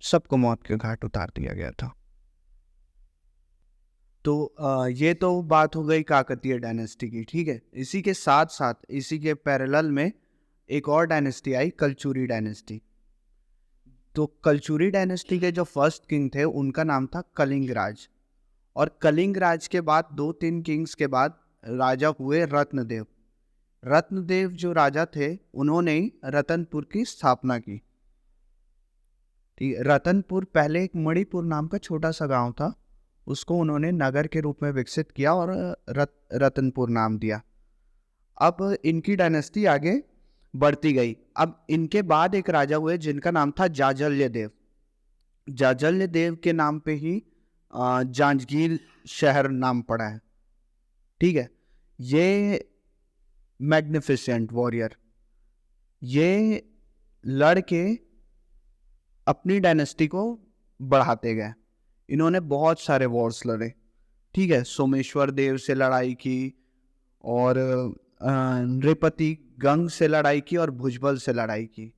सबको मौत के घाट उतार दिया गया था। तो ये तो बात हो गई काकतीय डायनेस्टी की, ठीक है। इसी के साथ साथ, इसी के पैरेलल में एक और डायनेस्टी आई, कलचुरी डायनेस्टी। तो कलचुरी डायनेस्टी के जो फर्स्ट किंग थे उनका नाम था कलिंग राज। और कलिंग राज के बाद 2-3 किंग्स के बाद राजा हुए रत्नदेव। रत्नदेव जो राजा थे, उन्होंने ही रतनपुर की स्थापना की। ठीक है, रतनपुर पहले एक मणिपुर नाम का छोटा सा गांव था, उसको उन्होंने नगर के रूप में विकसित किया और रतनपुर नाम दिया। अब इनकी डायनेस्टी आगे बढ़ती गई। अब इनके बाद एक राजा हुए जिनका नाम था जाजल्य देव। जाजल्य देव के नाम पे ही जांजगीर शहर नाम पड़ा है, ठीक है। ये मैग्निफिसेंट वॉरियर, ये लड़के अपनी डायनेस्टी को बढ़ाते गए। इन्होंने बहुत सारे वॉर्स लड़े, ठीक है, सोमेश्वर देव से लड़ाई की, और नृपति गंग से लड़ाई की, और भुजबल से लड़ाई की।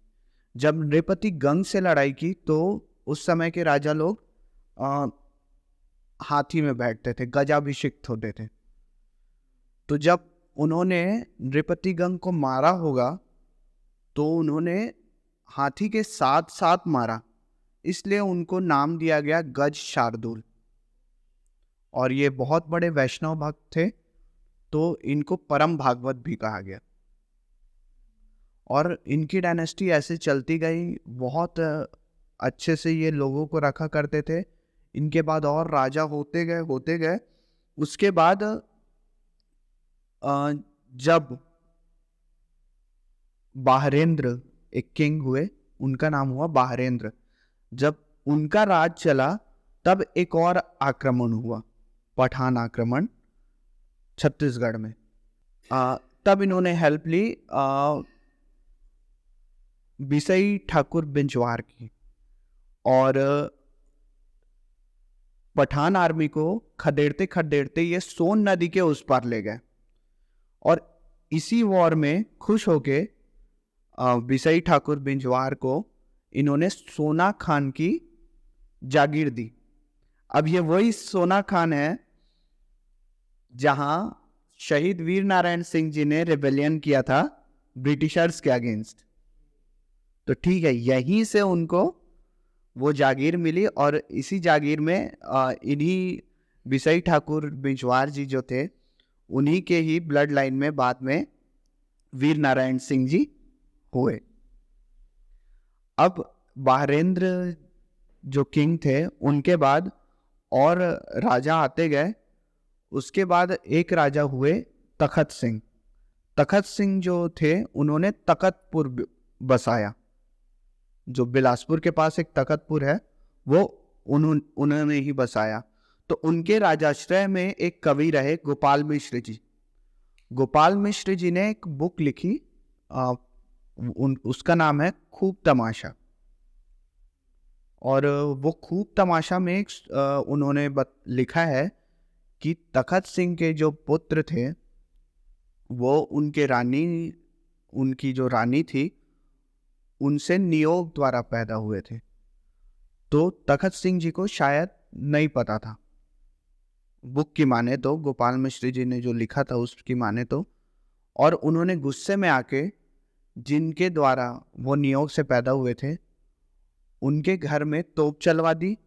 जब नृपति गंग से लड़ाई की तो उस समय के राजा लोग अ, हाथी में बैठते थे, गजाभिषिक्त होते थे। तो जब उन्होंने नृपति गंग को मारा होगा तो उन्होंने हाथी के साथ साथ मारा, इसलिए उनको नाम दिया गया गज शार्दुल। और ये बहुत बड़े वैष्णव भक्त थे, तो इनको परम भागवत भी कहा गया। और इनकी डायनेस्टी ऐसे चलती गई, बहुत अच्छे से ये लोगों को रखा करते थे। इनके बाद और राजा होते गए। उसके बाद जब बाहरेंद्र एक किंग हुए, उनका नाम हुआ बाहरेंद्र। जब उनका राज चला तब एक और आक्रमण हुआ, पठान आक्रमण छत्तीसगढ़ में। तब इन्होंने हेल्प ली बिसई ठाकुर बिंजवार की, और पठान आर्मी को खदेड़ते खदेड़ते ये सोन नदी के उस पार ले गए। और इसी वॉर में खुश होके बिसई ठाकुर बिंजवार को इन्होंने सोना खान की जागीर दी। अब ये वही सोना खान है जहां शहीद वीर नारायण सिंह जी ने रिबेलियन किया था ब्रिटिशर्स के अगेंस्ट। तो ठीक है, यहीं से उनको वो जागीर मिली, और इसी जागीर में इन्हीं बिसई ठाकुर बिंजवार जी जो थे, उन्हीं के ही ब्लड लाइन में बाद में वीर नारायण सिंह जी हुए। अब बाहरेंद्र जो किंग थे, उनके बाद और राजा आते गए। उसके बाद एक राजा हुए तखत सिंह। तखत सिंह जो थे, उन्होंने तखतपुर बसाया। जो बिलासपुर के पास एक तखतपुर है, वो उन्होंने ही बसाया। तो उनके राजाश्रय में एक कवि रहे गोपाल मिश्र जी। गोपाल मिश्र जी ने एक बुक लिखी, उसका नाम है खूब तमाशा। और वो खूब तमाशा में उन्होंने लिखा है कि तखत सिंह के जो पुत्र थे, वो उनकी जो रानी थी, उनसे नियोग द्वारा पैदा हुए थे। तो तखत सिंह जी को शायद नहीं पता था, बुक की माने तो, गोपाल मिश्र जी ने जो लिखा था उसकी माने तो। और उन्होंने गुस्से में आके जिनके द्वारा वो नियोग से पैदा हुए थे, उनके घर में तोप चलवा दी,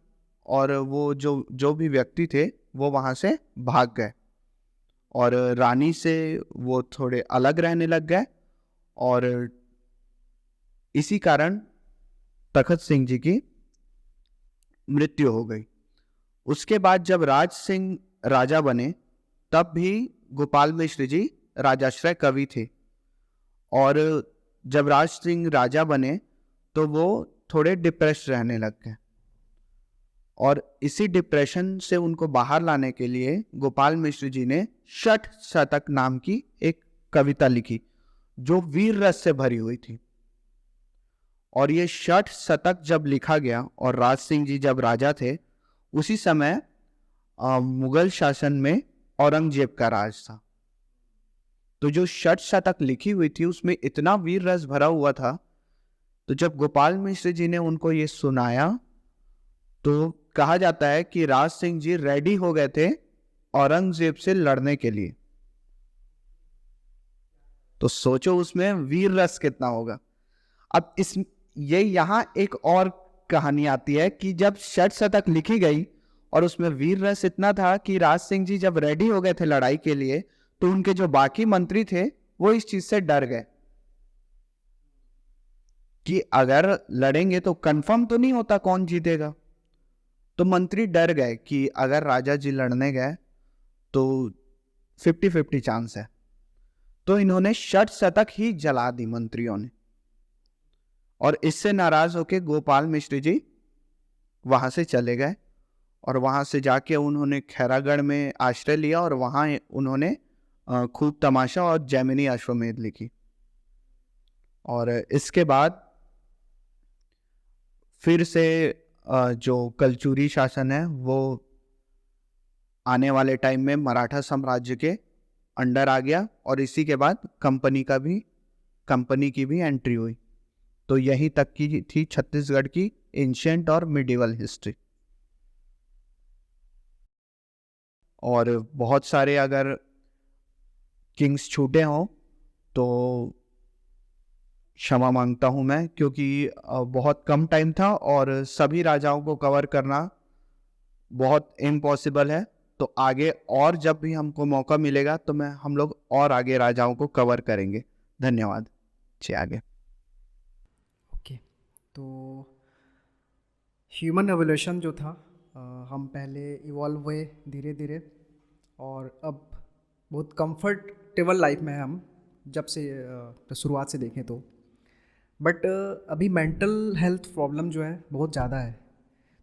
और वो जो भी व्यक्ति थे वो वहां से भाग गए, और रानी से वो थोड़े अलग रहने लग गए। और इसी कारण तखत सिंह जी की मृत्यु हो गई। उसके बाद जब राज सिंह राजा बने, तब भी गोपाल मिश्र जी राजाश्रय कवि थे। और जब राज सिंह राजा बने तो वो थोड़े डिप्रेस रहने लग गए, और इसी डिप्रेशन से उनको बाहर लाने के लिए गोपाल मिश्र जी ने षठ शतक नाम की एक कविता लिखी, जो वीर रस से भरी हुई थी। और ये षठ शतक जब लिखा गया, और राज सिंह जी जब राजा थे, उसी समय मुगल शासन में औरंगजेब का राज था। तो जो षठ शतक लिखी हुई थी उसमें इतना वीर रस भरा हुआ था। तो जब गोपाल मिश्र जी ने उनको ये सुनाया, तो कहा जाता है कि राज सिंह जी रेडी हो गए थे औरंगजेब से लड़ने के लिए। तो सोचो उसमें वीर रस कितना होगा। अब ये यहां एक और कहानी आती है कि जब षट शतक लिखी गई और उसमें वीर रस इतना था कि राज सिंह जी जब रेडी हो गए थे लड़ाई के लिए, तो उनके जो बाकी मंत्री थे वो इस चीज से डर गए कि अगर लड़ेंगे तो कंफर्म तो नहीं होता कौन जीतेगा। तो मंत्री डर गए कि अगर राजा जी लड़ने गए तो 50-50 चांस है। तो इन्होंने षट शतक ही जला दी मंत्रियों ने, और इससे नाराज होकर गोपाल मिश्र जी वहां से चले गए, और वहां से जाके उन्होंने खैरागढ़ में आश्रय लिया, और वहां उन्होंने खूब तमाशा और जैमिनी अश्वमेध लिखी। और इसके बाद फिर से जो कलचुरी शासन है वो आने वाले टाइम में मराठा साम्राज्य के अंडर आ गया और इसी के बाद कंपनी की भी एंट्री हुई। तो यही तक की थी छत्तीसगढ़ की एंशिएंट और मिडिवल हिस्ट्री। और बहुत सारे अगर किंग्स छूटे हों तो क्षमा मांगता हूं मैं, क्योंकि बहुत कम टाइम था और सभी राजाओं को कवर करना बहुत इम्पॉसिबल है। तो आगे और जब भी हमको मौका मिलेगा तो हम लोग और आगे राजाओं को कवर करेंगे। धन्यवाद। आगे। ओके, तो ह्यूमन एवोल्यूशन जो था, हम पहले इवॉल्व हुए धीरे धीरे और अब बहुत कंफर्टेबल लाइफ में है हम, जब से तो शुरुआत से देखें तो। बट अभी मेंटल हेल्थ प्रॉब्लम जो है बहुत ज़्यादा है।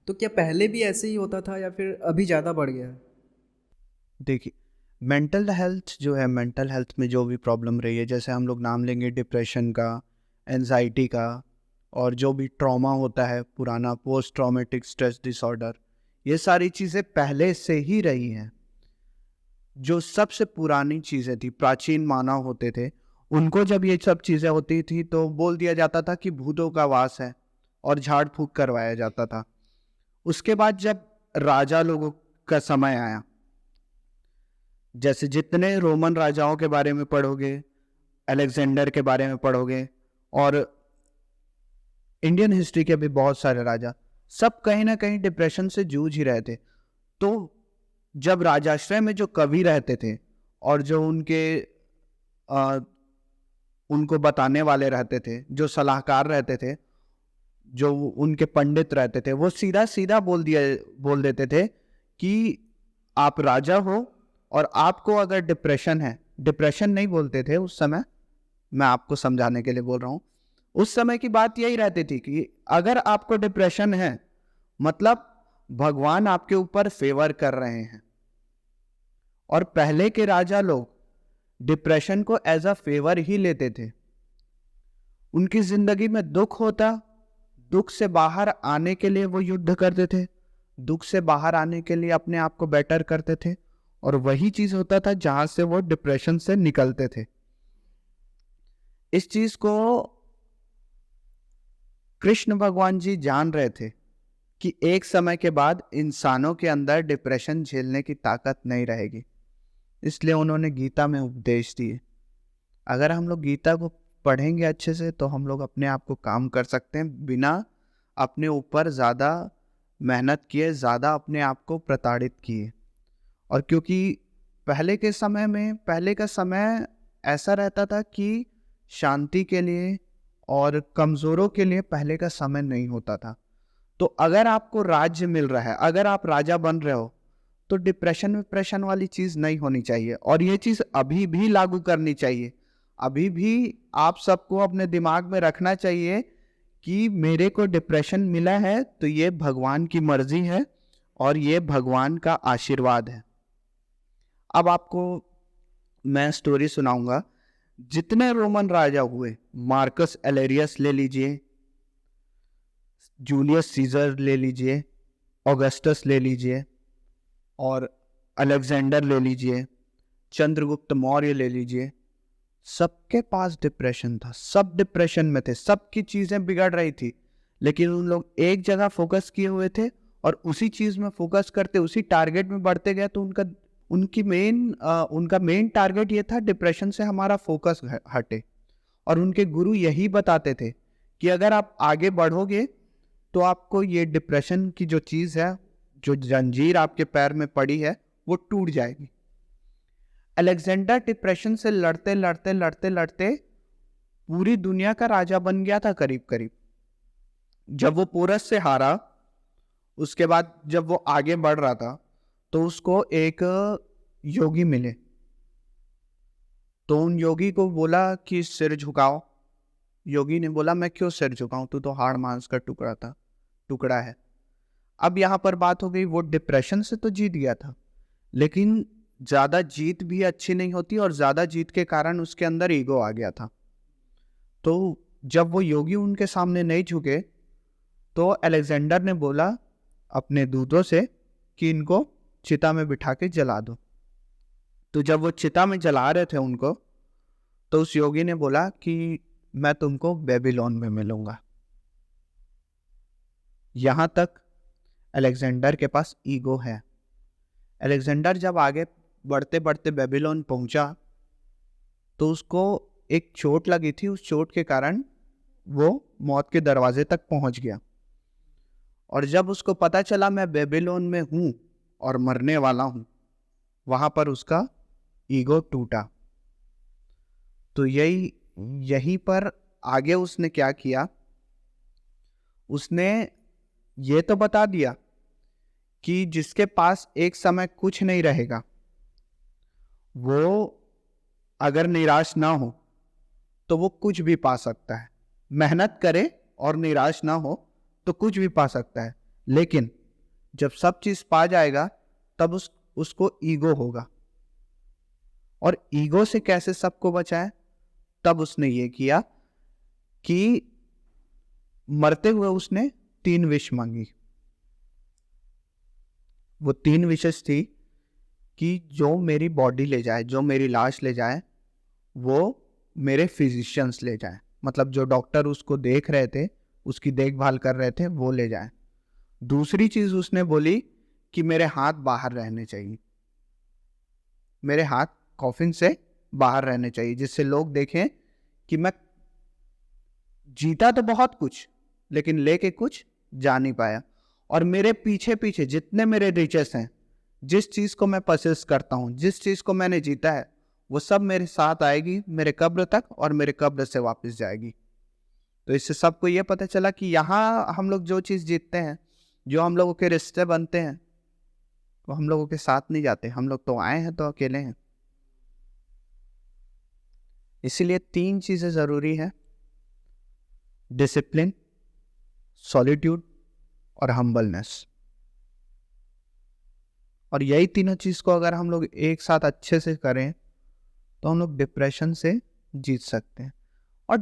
तो क्या पहले भी ऐसे ही होता था या फिर अभी ज़्यादा बढ़ गया है? देखिए, मेंटल हेल्थ जो है, मेंटल हेल्थ में जो भी प्रॉब्लम रही है, जैसे हम लोग नाम लेंगे डिप्रेशन का, एंजाइटी का, और जो भी ट्रॉमा होता है पुराना, पोस्ट ट्रॉमेटिक स्ट्रेस डिसऑर्डर, ये सारी चीज़ें पहले से ही रही हैं। जो सबसे पुरानी चीज़ें थी, प्राचीन मानव होते थे, उनको जब ये सब चीज़ें होती थी तो बोल दिया जाता था कि भूतों का वास है और झाड़ फूक करवाया जाता था। उसके बाद जब राजा लोगों का समय आया, जैसे जितने रोमन राजाओं के बारे में पढ़ोगे, अलेक्जेंडर के बारे में पढ़ोगे, और इंडियन हिस्ट्री के भी बहुत सारे राजा, सब कहीं ना कहीं डिप्रेशन से जूझ ही रहे थे। तो जब राजाश्रय में जो कवि रहते थे और जो उनको बताने वाले रहते थे, जो सलाहकार रहते थे, जो उनके पंडित रहते थे, वो सीधा सीधा बोल देते थे कि आप राजा हो और आपको अगर डिप्रेशन है, डिप्रेशन नहीं बोलते थे उस समय, मैं आपको समझाने के लिए बोल रहा हूं, उस समय की बात यही रहती थी कि अगर आपको डिप्रेशन है मतलब भगवान आपके ऊपर फेवर कर रहे हैं। और पहले के राजा लोग डिप्रेशन को एज अ फेवर ही लेते थे। उनकी जिंदगी में दुख होता, दुख से बाहर आने के लिए वो युद्ध करते थे, दुख से बाहर आने के लिए अपने आप को बेटर करते थे, और वही चीज होता था जहां से वो डिप्रेशन से निकलते थे। इस चीज को कृष्ण भगवान जी जान रहे थे कि एक समय के बाद इंसानों के अंदर डिप्रेशन झेलने की ताकत नहीं रहेगी, इसलिए उन्होंने गीता में उपदेश दिए। अगर हम लोग गीता को पढ़ेंगे अच्छे से तो हम लोग अपने आप को काम कर सकते हैं, बिना अपने ऊपर ज़्यादा मेहनत किए, ज़्यादा अपने आप को प्रताड़ित किए। और क्योंकि पहले का समय ऐसा रहता था कि शांति के लिए और कमज़ोरों के लिए पहले का समय नहीं होता था। तो अगर आपको राज्य मिल रहा है, अगर आप राजा बन रहे हो, तो डिप्रेशन वाली चीज़ नहीं होनी चाहिए। और ये चीज़ अभी भी लागू करनी चाहिए। अभी भी आप सबको अपने दिमाग में रखना चाहिए कि मेरे को डिप्रेशन मिला है तो ये भगवान की मर्जी है और ये भगवान का आशीर्वाद है। अब आपको मैं स्टोरी सुनाऊंगा। जितने रोमन राजा हुए, मार्कस एलेरियस ले लीजिए, जूलियस सीजर ले लीजिए, ऑगस्टस ले लीजिए, और अलेक्जेंडर ले लीजिए, चंद्रगुप्त मौर्य ले लीजिए, सबके पास डिप्रेशन था। सब डिप्रेशन में थे, सबकी चीजें बिगड़ रही थी, लेकिन उन लोग एक जगह फोकस किए हुए थे और उसी चीज में फोकस करते, उसी टारगेट में बढ़ते गए। तो उनका मेन टारगेट ये था डिप्रेशन से हमारा फोकस हटे। और उनके गुरु यही बताते थे कि अगर आप आगे बढ़ोगे तो आपको ये डिप्रेशन की जो चीज है, जो जंजीर आपके पैर में पड़ी है, वो टूट जाएगी। अलेक्जेंडर डिप्रेशन से लड़ते लड़ते लड़ते लड़ते पूरी दुनिया का राजा बन गया था करीब करीब। जब वो पोरस से हारा, उसके बाद जब वो आगे बढ़ रहा था तो उसको एक योगी मिले। तो उन योगी को बोला कि सिर झुकाओ। योगी ने बोला मैं क्यों सिर झुकाऊं, तू तो हाड़ मांस का टुकड़ा है। अब यहां पर बात हो गई, वो डिप्रेशन से तो जीत गया था, लेकिन ज्यादा जीत भी अच्छी नहीं होती और ज्यादा जीत के कारण उसके अंदर ईगो आ गया था। तो जब वो योगी उनके सामने नहीं झुके तो अलेक्जेंडर ने बोला अपने दूतों से कि इनको चिता में बिठा के जला दो। तो जब वो चिता में जला रहे थे उनको, तो उस योगी ने बोला कि मैं तुमको बेबीलोन में मिलूंगा। यहां तक अलेक्जेंडर के पास ईगो है। अलेक्जेंडर जब आगे बढ़ते बढ़ते बेबीलोन पहुंचा तो उसको एक चोट लगी थी। उस चोट के कारण वो मौत के दरवाजे तक पहुंच गया। और जब उसको पता चला मैं बेबीलोन में हूं और मरने वाला हूं, वहां पर उसका ईगो टूटा। तो यही पर आगे उसने क्या किया, उसने ये तो बता दिया कि जिसके पास एक समय कुछ नहीं रहेगा, वो अगर निराश ना हो तो वो कुछ भी पा सकता है। मेहनत करे और निराश ना हो तो कुछ भी पा सकता है। लेकिन जब सब चीज पा जाएगा तब उसको ईगो होगा। और ईगो से कैसे सबको बचाए, तब उसने ये किया कि मरते हुए उसने 3 विश मांगी। वो 3 विशेस थी कि जो मेरी बॉडी ले जाए, जो मेरी लाश ले जाए, वो मेरे फिजिशियंस ले जाए, मतलब जो डॉक्टर उसको देख रहे थे, उसकी देखभाल कर रहे थे, वो ले जाए। दूसरी चीज उसने बोली कि मेरे हाथ बाहर रहने चाहिए, मेरे हाथ कॉफिन से बाहर रहने चाहिए, जिससे लोग देखें कि मैं जीता तो बहुत कुछ लेकिन लेके कुछ जा नहीं पाया। और मेरे पीछे पीछे जितने मेरे रिचेस हैं, जिस चीज को मैं परचेस करता हूं, जिस चीज को मैंने जीता है, वो सब मेरे साथ आएगी मेरे कब्र तक और मेरे कब्र से वापस जाएगी। तो इससे सबको ये पता चला कि यहाँ हम लोग जो चीज जीतते हैं, जो हम लोगों के रिश्ते बनते हैं, वो हम लोगों के साथ नहीं जाते। हम लोग तो आए हैं तो अकेले हैं। इसीलिए 3 चीजें जरूरी है: डिसिप्लिन, सॉलिट्यूड और हम्बलनेस। और यही तीनों चीज को अगर हम लोग एक साथ अच्छे से करें तो हम लोग डिप्रेशन से जीत सकते हैं। और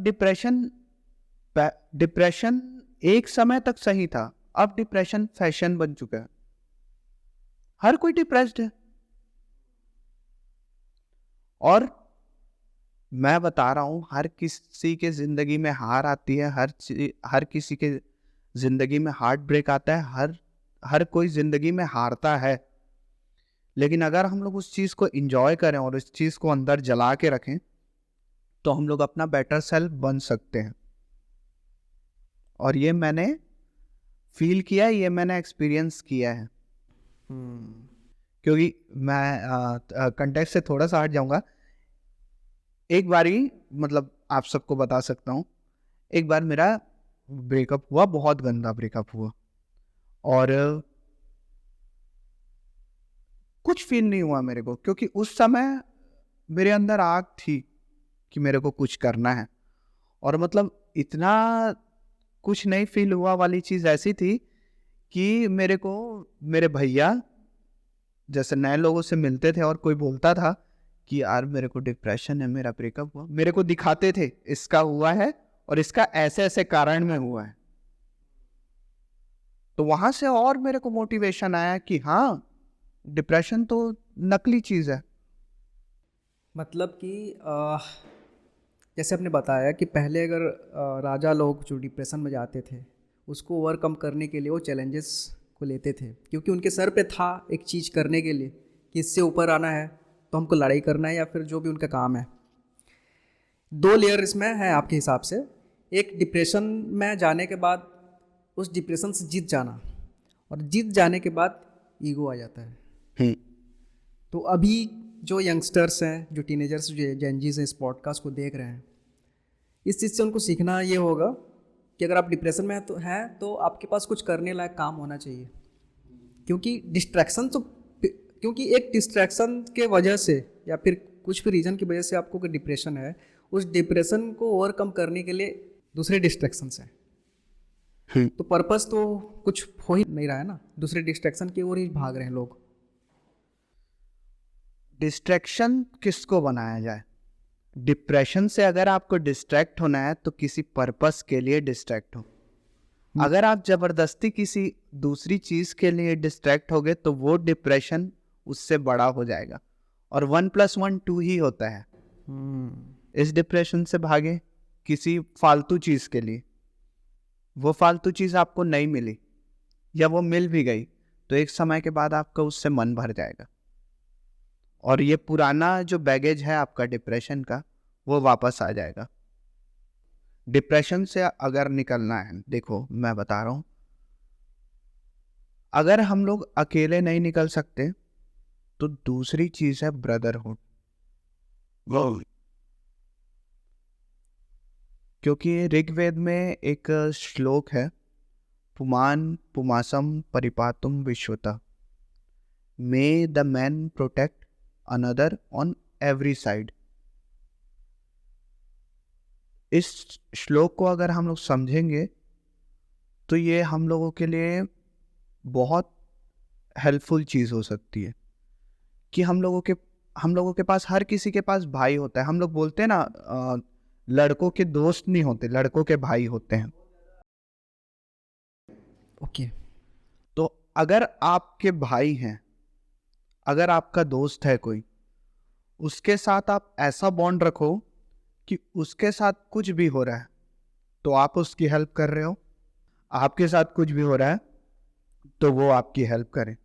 डिप्रेशन एक समय तक सही था, अब डिप्रेशन फैशन बन चुका है। हर कोई डिप्रेस्ड है। और मैं बता रहा हूं, हर किसी के जिंदगी में हार आती है, हर किसी के जिंदगी में हार्ट ब्रेक आता है, हर कोई जिंदगी में हारता है। लेकिन अगर हम लोग उस चीज को एंजॉय करें और इस चीज को अंदर जला के रखें तो हम लोग अपना बेटर सेल्फ बन सकते हैं। और ये मैंने फील किया है, ये मैंने एक्सपीरियंस किया है। क्योंकि मैं कंटेक्स्ट से थोड़ा सा हट जाऊंगा। एक बारी, मतलब आप सबको बता सकता हूँ, एक बार मेरा ब्रेकअप हुआ, बहुत गंदा ब्रेकअप हुआ। और कुछ फील नहीं हुआ मेरे को, क्योंकि उस समय मेरे अंदर आग थी कि मेरे को कुछ करना है। और मतलब इतना कुछ नहीं फील हुआ वाली चीज ऐसी थी कि मेरे को मेरे भैया जैसे नए लोगों से मिलते थे और कोई बोलता था कि यार मेरे को डिप्रेशन है, मेरा ब्रेकअप हुआ, मेरे को दिखाते थे इसका हुआ है और इसका ऐसे ऐसे कारण में हुआ है। तो वहां से और मेरे को मोटिवेशन आया कि हाँ, डिप्रेशन तो नकली चीज है। मतलब कि जैसे आपने बताया कि पहले अगर राजा लोग जो डिप्रेशन में जाते थे, उसको ओवरकम करने के लिए वो चैलेंजेस को लेते थे, क्योंकि उनके सर पे था एक चीज़ करने के लिए कि इससे ऊपर आना है तो हमको लड़ाई करना है, या फिर जो भी उनका काम है। 2 लेयर इसमें है आपके हिसाब से। एक डिप्रेशन में जाने के बाद उस डिप्रेशन से जीत जाना, और जीत जाने के बाद ईगो आ जाता है। तो अभी जो यंगस्टर्स हैं, जो टीनेजर्स, जो जेनजीज हैं, इस पॉडकास्ट को देख रहे हैं, इस चीज़ से उनको सीखना ये होगा कि अगर आप डिप्रेशन में तो आपके पास कुछ करने लायक काम होना चाहिए। क्योंकि एक डिस्ट्रैक्शन के वजह से या फिर कुछ भी रीज़न की वजह से आपको कोई डिप्रेशन है, उस डिप्रेशन को ओवरकम करने के लिए दूसरे डिस्ट्रैक्शंस हैं। तो पर्पस तो कुछ हो ही नहीं रहा है ना, दूसरे डिस्ट्रैक्शन की ओर ही भाग रहे हैं लोग। डिस्ट्रैक्शन किसको बनाया जाए? डिप्रेशन से अगर आपको डिस्ट्रैक्ट होना है तो किसी पर्पस के लिए डिस्ट्रैक्ट हो। अगर आप जबरदस्ती किसी दूसरी चीज के लिए डिस्ट्रैक्ट होगे तो वो डिप्रेशन उससे बड़ा हो जाएगा, और 1+1 2 ही होता है। इस डिप्रेशन से भागे किसी फालतू चीज के लिए, वो फालतू चीज आपको नहीं मिली या वो मिल भी गई तो एक समय के बाद आपका उससे मन भर जाएगा, और ये पुराना जो बैगेज है आपका डिप्रेशन का वो वापस आ जाएगा। डिप्रेशन से अगर निकलना है, देखो मैं बता रहा हूं, अगर हम लोग अकेले नहीं निकल सकते तो दूसरी चीज है ब्रदरहुड। क्योंकि ऋग्वेद में एक श्लोक है, पुमान पुमासम परिपातुम विश्वता, may the man protect another on every side. इस श्लोक को अगर हम लोग समझेंगे तो ये हम लोगों के लिए बहुत हेल्पफुल चीज़ हो सकती है कि हम लोगों के पास, हर किसी के पास भाई होता है। हम लोग बोलते हैं ना, लड़कों के दोस्त नहीं होते, लड़कों के भाई होते हैं। ओके। तो अगर आपके भाई हैं, अगर आपका दोस्त है कोई, उसके साथ आप ऐसा बॉन्ड रखो कि उसके साथ कुछ भी हो रहा है तो आप उसकी हेल्प कर रहे हो, आपके साथ कुछ भी हो रहा है तो वो आपकी हेल्प करे।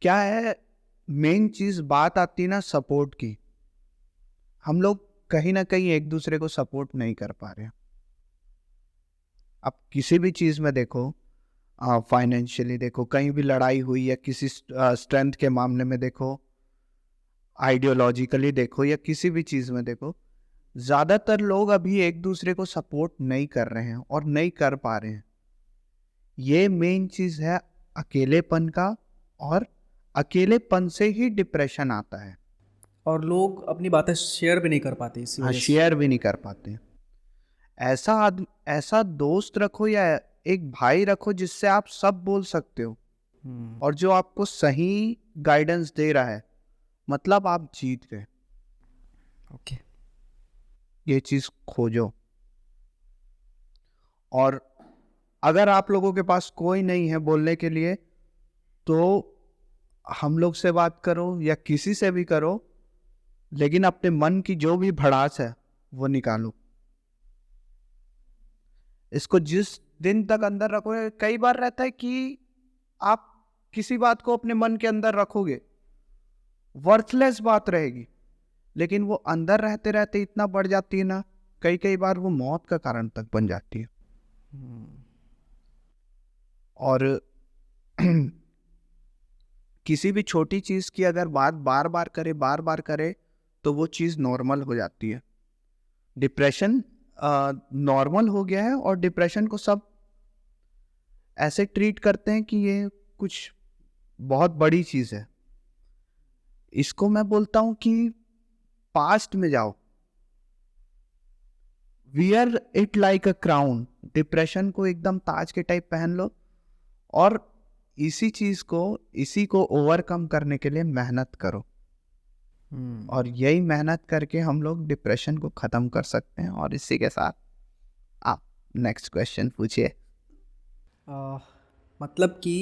क्या है, मेन चीज बात आती ना सपोर्ट की, हम लोग कहीं ना कहीं एक दूसरे को सपोर्ट नहीं कर पा रहे हैं। आप किसी भी चीज में देखो, फाइनेंशियली देखो, कहीं भी लड़ाई हुई या किसी स्ट्रेंथ के मामले में देखो, आइडियोलॉजिकली देखो, या किसी भी चीज में देखो, ज्यादातर लोग अभी एक दूसरे को सपोर्ट नहीं कर रहे हैं और नहीं कर पा रहे हैं। ये मेन चीज है अकेलेपन का, और अकेलेपन से ही डिप्रेशन आता है। और लोग अपनी बातें शेयर भी नहीं कर पाते इसी हाँ, वजह से। शेयर भी नहीं कर पाते। ऐसा दोस्त रखो या एक भाई रखो जिससे आप सब बोल सकते हो, और जो आपको सही गाइडेंस दे रहा है, मतलब आप जीत गए। ओके। ये चीज खोजो। और अगर आप लोगों के पास कोई नहीं है बोलने के लिए तो हम लोग से बात करो या किसी से भी करो, लेकिन अपने मन की जो भी भड़ास है वो निकालो। इसको जिस दिन तक अंदर रखोगे, कई बार रहता है कि आप किसी बात को अपने मन के अंदर रखोगे, वर्थलेस बात रहेगी, लेकिन वो अंदर रहते रहते इतना बढ़ जाती है ना, कई कई बार वो मौत का कारण तक बन जाती है। और किसी भी छोटी चीज की अगर बात बार बार करे तो वो चीज नॉर्मल हो जाती है। डिप्रेशन नॉर्मल हो गया है, और डिप्रेशन को सब ऐसे ट्रीट करते हैं कि ये कुछ बहुत बड़ी चीज है। इसको मैं बोलता हूं कि पास्ट में जाओ, wear it like a crown. Depression को एकदम ताज के टाइप पहन लो, और इसी को ओवरकम करने के लिए मेहनत करो। और यही मेहनत करके हम लोग डिप्रेशन को खत्म कर सकते हैं। और इसी के साथ आप नेक्स्ट क्वेश्चन पूछिए। मतलब कि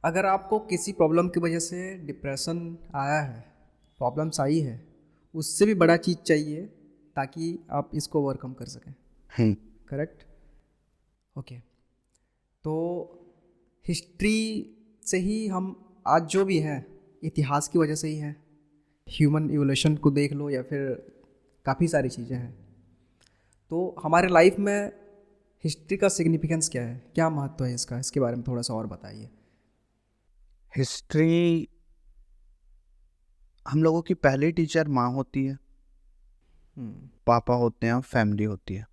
अगर आपको किसी प्रॉब्लम की वजह से डिप्रेशन आया है, प्रॉब्लम्स आई है, उससे भी बड़ा चीज़ चाहिए ताकि आप इसको ओवरकम कर सकें। करेक्ट। ओके। तो हिस्ट्री से ही हम आज जो भी हैं, इतिहास की वजह से ही है। ह्यूमन इवोल्यूशन को देख लो या फिर काफ़ी सारी चीज़ें हैं। तो हमारे लाइफ में हिस्ट्री का सिग्निफिकेंस क्या है, क्या महत्व है इसका, इसके बारे में थोड़ा सा और बताइए। हिस्ट्री, हम लोगों की पहली टीचर माँ होती है, पापा होते हैं, फैमिली होती है।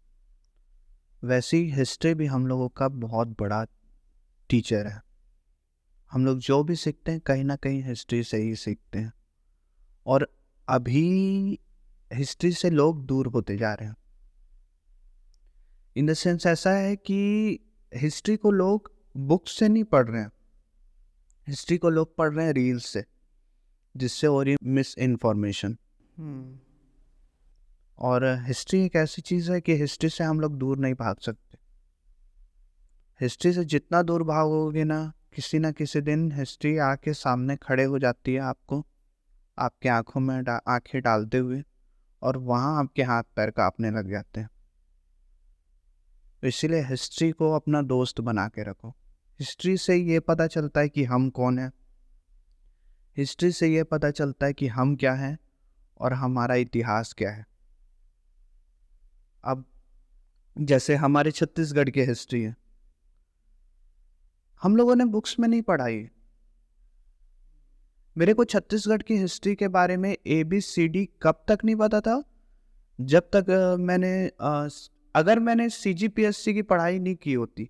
वैसी हिस्ट्री भी हम लोगों का बहुत बड़ा टीचर है। हम लोग जो भी सीखते हैं कहीं ना कहीं हिस्ट्री से ही सीखते हैं, और अभी हिस्ट्री से लोग दूर होते जा रहे हैं। इन द सेंस ऐसा है कि हिस्ट्री को लोग बुक्स से नहीं पढ़ रहे हैं, हिस्ट्री को लोग पढ़ रहे हैं रील्स से, जिससे हो रही मिस इन्फॉर्मेशन। और हिस्ट्री एक ऐसी चीज़ है कि हिस्ट्री से हम लोग दूर नहीं भाग सकते। हिस्ट्री से जितना दूर भागोगे ना किसी दिन हिस्ट्री आके सामने खड़े हो जाती है आपको, आपके आंखों में आंखें डालते हुए, और वहाँ आपके हाथ पैर कांपने लग जाते हैं। तो इसीलिए हिस्ट्री को अपना दोस्त बना के रखो। हिस्ट्री से ये पता चलता है कि हम कौन हैं, हिस्ट्री से ये पता चलता है कि हम क्या हैं और हमारा इतिहास क्या है। अब जैसे हमारे छत्तीसगढ़ की हिस्ट्री है, हम लोगों ने बुक्स में नहीं पढ़ाई। मेरे को छत्तीसगढ़ की हिस्ट्री के बारे में ABCD कब तक नहीं पता था, जब तक अगर मैंने CGPSC की पढ़ाई नहीं की होती।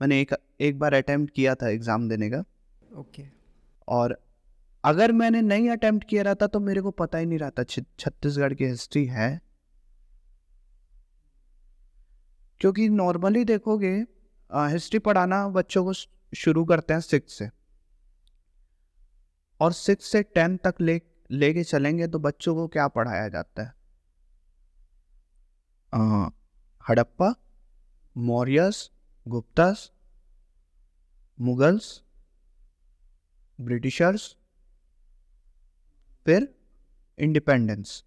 मैंने एक बार अटेम्प्ट किया था एग्ज़ाम देने का, ओके। और अगर मैंने नहीं अटेम्प्ट किया रहता तो मेरे को पता ही नहीं रहता छत्तीसगढ़ की हिस्ट्री है। क्योंकि नॉर्मली देखोगे हिस्ट्री पढ़ाना बच्चों को शुरू करते हैं 6 से, और 6 से 10 तक लेके चलेंगे तो बच्चों को क्या पढ़ाया जाता है? हड़प्पा, मौर्यस, गुप्तास, मुगल्स, ब्रिटिशर्स, फिर इंडिपेंडेंस।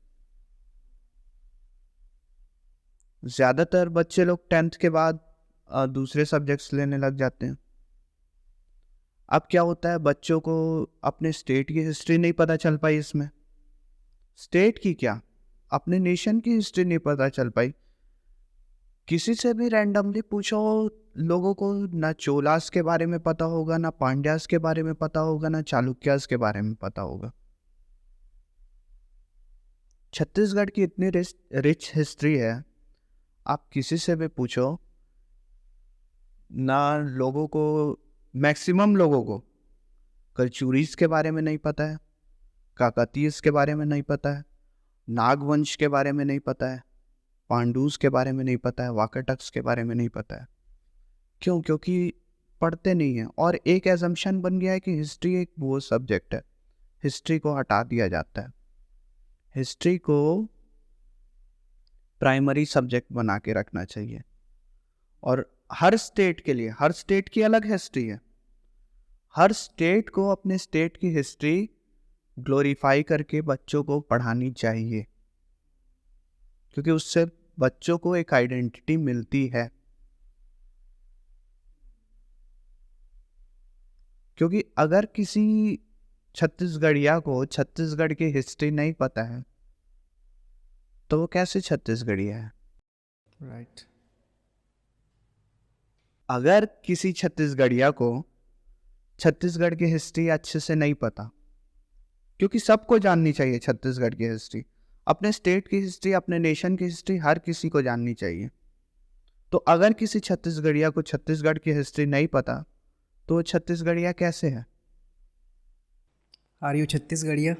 ज़्यादातर बच्चे लोग 10th के बाद दूसरे सब्जेक्ट्स लेने लग जाते हैं। अब क्या होता है, बच्चों को अपने स्टेट की हिस्ट्री नहीं पता चल पाई, इसमें स्टेट की क्या, अपने नेशन की हिस्ट्री नहीं पता चल पाई। किसी से भी रैंडमली पूछो, लोगों को ना चोलास के बारे में पता होगा, ना पांड्यास के बारे में पता होगा, ना चालुक्यास के बारे में पता होगा। छत्तीसगढ़ की इतनी रिच हिस्ट्री है, आप किसी से भी पूछो ना, लोगों को, मैक्सिमम लोगों को कलचुरीस के बारे में नहीं पता है, काकतीस के बारे में नहीं पता है, नागवंश के बारे में नहीं पता है, पांडुस के बारे में नहीं पता है, वाकाटक्स के बारे में नहीं पता है। क्यों? क्योंकि पढ़ते नहीं हैं, और एक एजम्पशन बन गया है कि हिस्ट्री एक वो सब्जेक्ट है। हिस्ट्री को हटा दिया जाता है, हिस्ट्री को प्राइमरी सब्जेक्ट बना के रखना चाहिए। और हर स्टेट के लिए, हर स्टेट की अलग हिस्ट्री है, हर स्टेट को अपने स्टेट की हिस्ट्री ग्लोरीफाई करके बच्चों को पढ़ानी चाहिए, क्योंकि उससे बच्चों को एक आइडेंटिटी मिलती है। क्योंकि अगर किसी छत्तीसगढ़िया को छत्तीसगढ़ की हिस्ट्री नहीं पता है तो वो कैसे छत्तीसगढ़िया है? राइट। अगर किसी छत्तीसगढ़िया को छत्तीसगढ़ की हिस्ट्री अच्छे से नहीं पता, क्योंकि सबको जाननी चाहिए छत्तीसगढ़ की हिस्ट्री, अपने स्टेट की हिस्ट्री, अपने नेशन की हिस्ट्री हर किसी को जाननी चाहिए। तो अगर किसी छत्तीसगढ़िया को छत्तीसगढ़ की हिस्ट्री नहीं पता तो वो छत्तीसगढ़िया कैसे है? आर यू छत्तीसगढ़िया?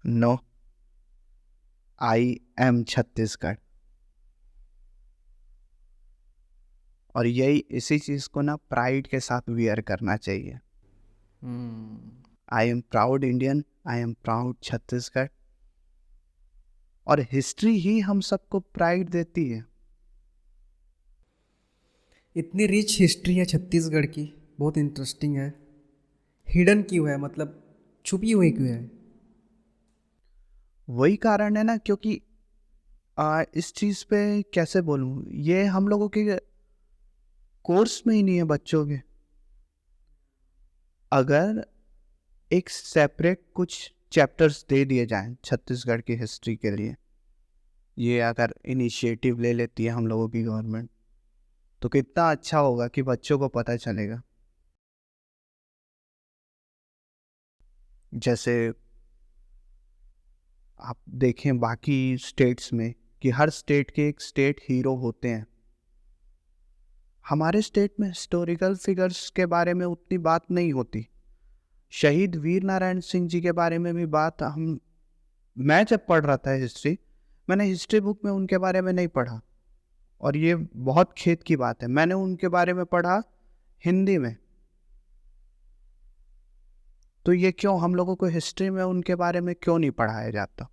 No, I am Chhattisgarh. और यही, इसी चीज को ना प्राइड के साथ वियर करना चाहिए। I am proud Indian, I am proud Chhattisgarh. और हिस्ट्री ही हम सबको प्राइड देती है। इतनी रिच हिस्ट्री है छत्तीसगढ़ की, बहुत इंटरेस्टिंग है। हिडन क्यों है, मतलब छुपी हुई क्यों है? वही कारण है ना, क्योंकि इस चीज पे कैसे बोलूं, ये हम लोगों के कोर्स में ही नहीं है बच्चों के। अगर एक सेपरेट कुछ चैप्टर्स दे दिए जाएं छत्तीसगढ़ की हिस्ट्री के लिए, ये अगर इनिशिएटिव ले लेती है हम लोगों की गवर्नमेंट, तो कितना अच्छा होगा कि बच्चों को पता चलेगा। जैसे आप देखें बाकी स्टेट्स में कि हर स्टेट के एक स्टेट हीरो होते हैं। हमारे स्टेट में हिस्टोरिकल फिगर्स के बारे में उतनी बात नहीं होती। शहीद वीर नारायण सिंह जी के बारे में भी बात मैं जब पढ़ रहा था हिस्ट्री, मैंने हिस्ट्री बुक में उनके बारे में नहीं पढ़ा, और ये बहुत खेद की बात है। मैंने उनके बारे में पढ़ा हिंदी में। तो ये क्यों, हम लोगों को हिस्ट्री में उनके बारे में क्यों नहीं पढ़ाया जाता?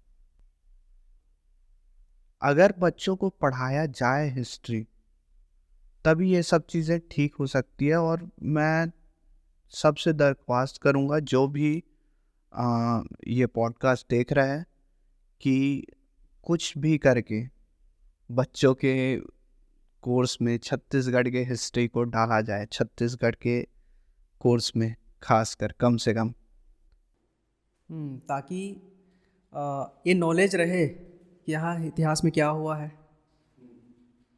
अगर बच्चों को पढ़ाया जाए हिस्ट्री, तभी ये सब चीज़ें ठीक हो सकती है। और मैं सबसे दरख्वास्त करूँगा जो भी ये पॉडकास्ट देख रहा है कि कुछ भी करके बच्चों के कोर्स में छत्तीसगढ़ के हिस्ट्री को डाला जाए, छत्तीसगढ़ के कोर्स में खासकर कम से कम। ताकि ये नॉलेज रहे कि यहाँ इतिहास में क्या हुआ है।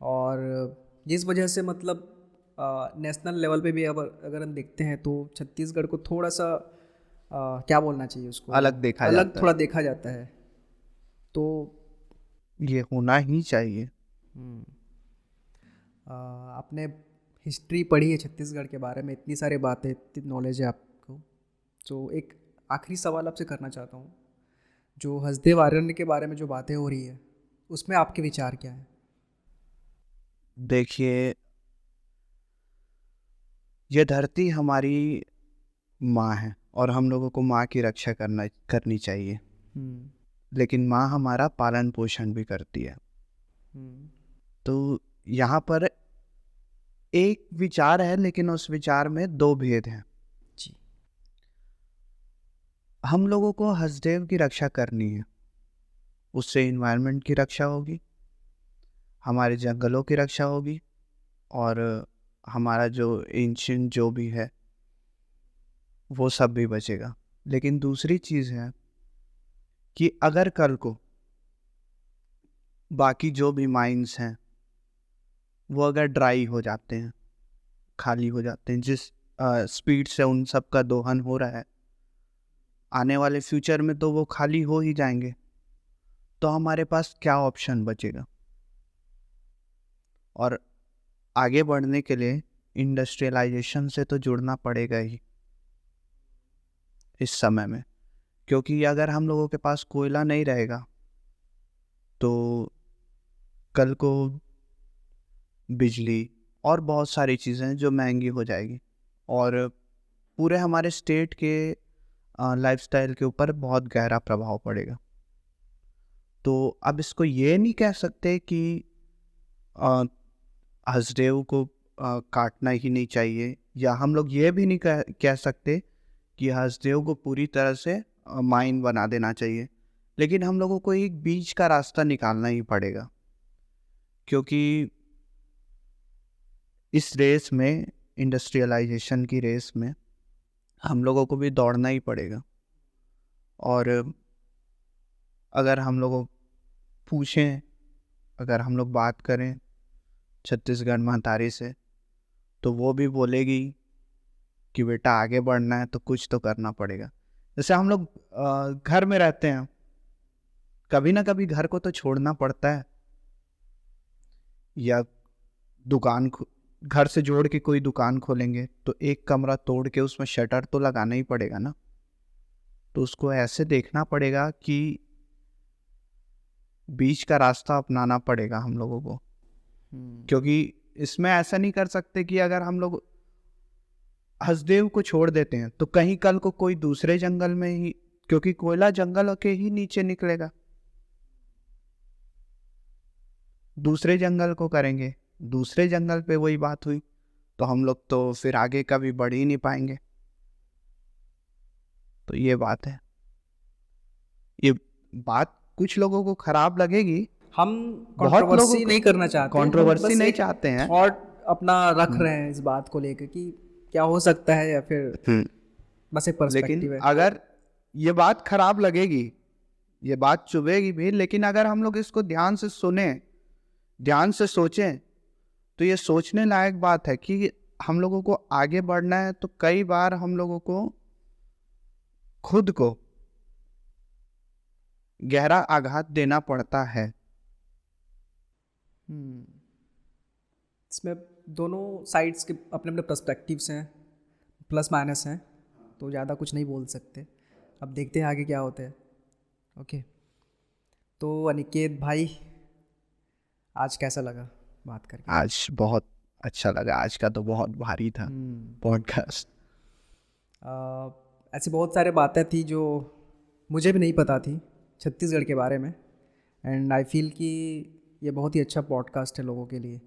और जिस वजह से मतलब नेशनल लेवल पे भी अब अगर हम देखते हैं तो छत्तीसगढ़ को थोड़ा सा क्या बोलना चाहिए उसको, अलग देखा अलग जाता थोड़ा है, देखा जाता है। तो ये होना ही चाहिए। आपने हिस्ट्री पढ़ी है छत्तीसगढ़ के बारे में, इतनी सारी बातें, इतनी नॉलेज है आपको। तो एक आखिरी सवाल आपसे करना चाहता हूँ, जो हसदेव आर्यन के बारे में जो बातें हो रही है उसमें आपके विचार क्या हैं? देखिए, ये धरती हमारी माँ है और हम लोगों को माँ की रक्षा करनी चाहिए। हम्म, लेकिन माँ हमारा पालन पोषण भी करती है। हम्म, तो यहाँ पर एक विचार है, लेकिन उस विचार में दो भेद हैं। जी। हम लोगों को हसदेव की रक्षा करनी है, उससे इन्वायरमेंट की रक्षा होगी, हमारे जंगलों की रक्षा होगी, और हमारा जो एंशियंट जो भी है वो सब भी बचेगा। लेकिन दूसरी चीज़ है कि अगर कल को बाकी जो भी माइंस हैं वो अगर ड्राई हो जाते हैं, खाली हो जाते हैं, जिस स्पीड से उन सब का दोहन हो रहा है, आने वाले फ्यूचर में तो वो खाली हो ही जाएंगे। तो हमारे पास क्या ऑप्शन बचेगा? और आगे बढ़ने के लिए इंडस्ट्रियलाइजेशन से तो जुड़ना पड़ेगा ही इस समय में, क्योंकि अगर हम लोगों के पास कोयला नहीं रहेगा तो कल को बिजली और बहुत सारी चीज़ें जो महंगी हो जाएगी, और पूरे हमारे स्टेट के लाइफस्टाइल के ऊपर बहुत गहरा प्रभाव पड़ेगा। तो अब इसको ये नहीं कह सकते कि अ, हसदेव को काटना ही नहीं चाहिए, या हम लोग ये भी नहीं कह सकते कि हसदेव को पूरी तरह से माइन बना देना चाहिए। लेकिन हम लोगों को एक बीच का रास्ता निकालना ही पड़ेगा, क्योंकि इस रेस में, इंडस्ट्रियलाइजेशन की रेस में, हम लोगों को भी दौड़ना ही पड़ेगा। और अगर हम लोग पूछें, अगर हम लोग बात करें छत्तीसगढ़ महतारी से, तो वो भी बोलेगी कि बेटा आगे बढ़ना है तो कुछ तो करना पड़ेगा। जैसे हम लोग घर में रहते हैं, कभी ना कभी घर को तो छोड़ना पड़ता है, या घर से जोड़ के कोई दुकान खोलेंगे तो एक कमरा तोड़ के उसमें शटर तो लगाना ही पड़ेगा ना। तो उसको ऐसे देखना पड़ेगा कि बीच का रास्ता अपनाना पड़ेगा हम लोगों को, क्योंकि इसमें ऐसा नहीं कर सकते कि अगर हम लोग हसदेव को छोड़ देते हैं तो कहीं कल को कोई दूसरे जंगल में ही, क्योंकि कोयला जंगल के ही नीचे निकलेगा, दूसरे जंगल को करेंगे, दूसरे जंगल पे वही बात हुई, तो हम लोग तो फिर आगे कभी बढ़ ही नहीं पाएंगे। तो ये बात है। ये बात कुछ लोगों को खराब लगेगी, हम बहुत लोगों कंट्रोवर्सी को नहीं करना चाहते, हम कंट्रोवर्सी बस नहीं एक चाहते हैं। थॉट अपना रख रहे हैं इस बात को लेकर कि क्या हो सकता है, या फिर बस एक लेकिन पर्सपेक्टिव है। अगर ये बात खराब लगेगी, ये बात चुभेगी भी, लेकिन अगर हम लोग इसको ध्यान से सुने, ध्यान से सोचें, तो ये सोचने लायक बात है कि हम लोगों को आगे बढ़ना है तो कई बार हम लोगों को खुद को गहरा आघात देना पड़ता है। इसमें दोनों साइड्स के अपने अपने पर्सपेक्टिव्स हैं, प्लस माइनस हैं, तो ज़्यादा कुछ नहीं बोल सकते। अब देखते हैं आगे क्या होता है। ओके, तो अनिकेत भाई, आज कैसा लगा बात करके? आज बहुत अच्छा लगा, आज का तो बहुत भारी था पॉडकास्ट। ऐसी बहुत सारे बातें थी जो मुझे भी नहीं पता थी छत्तीसगढ़ के बारे में, एंड आई फील कि ये बहुत ही अच्छा पॉडकास्ट है लोगों के लिए।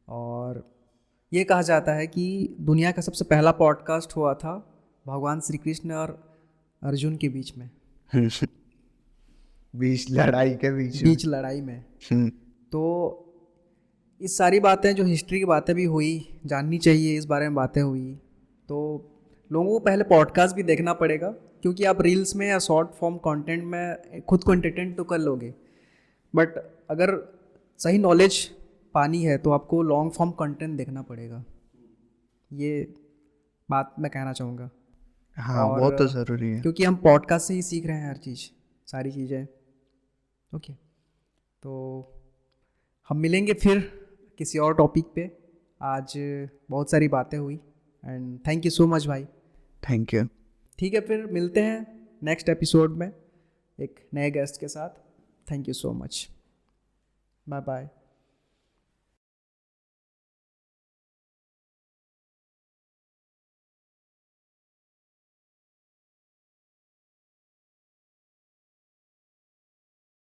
और ये कहा जाता है कि दुनिया का सबसे पहला पॉडकास्ट हुआ था भगवान श्री कृष्ण और अर्जुन के बीच में, बीच लड़ाई के बीच में। बीच लड़ाई में। हम्म, तो इस सारी बातें जो हिस्ट्री की बातें भी हुई, जाननी चाहिए, इस बारे में बातें हुई, तो लोगों को पहले पॉडकास्ट भी देखना पड़ेगा, क्योंकि आप रील्स में या शॉर्ट फॉर्म कंटेंट में खुद को एंटरटेन तो कर लोगे, बट अगर सही नॉलेज पानी है तो आपको लॉन्ग फॉर्म कंटेंट देखना पड़ेगा। ये बात मैं कहना चाहूँगा। हाँ और वो तो ज़रूरी है। क्योंकि हम पॉडकास्ट से ही सीख रहे हैं हर चीज़, सारी चीज़ें। ओके, तो हम मिलेंगे फिर किसी और टॉपिक पे। आज बहुत सारी बातें हुई and thank you so much भाई। Thank you. ठीक है, फिर मिलते हैं नेक्स्ट एपिसोड में एक नए गेस्ट के साथ। Thank you so much, bye bye.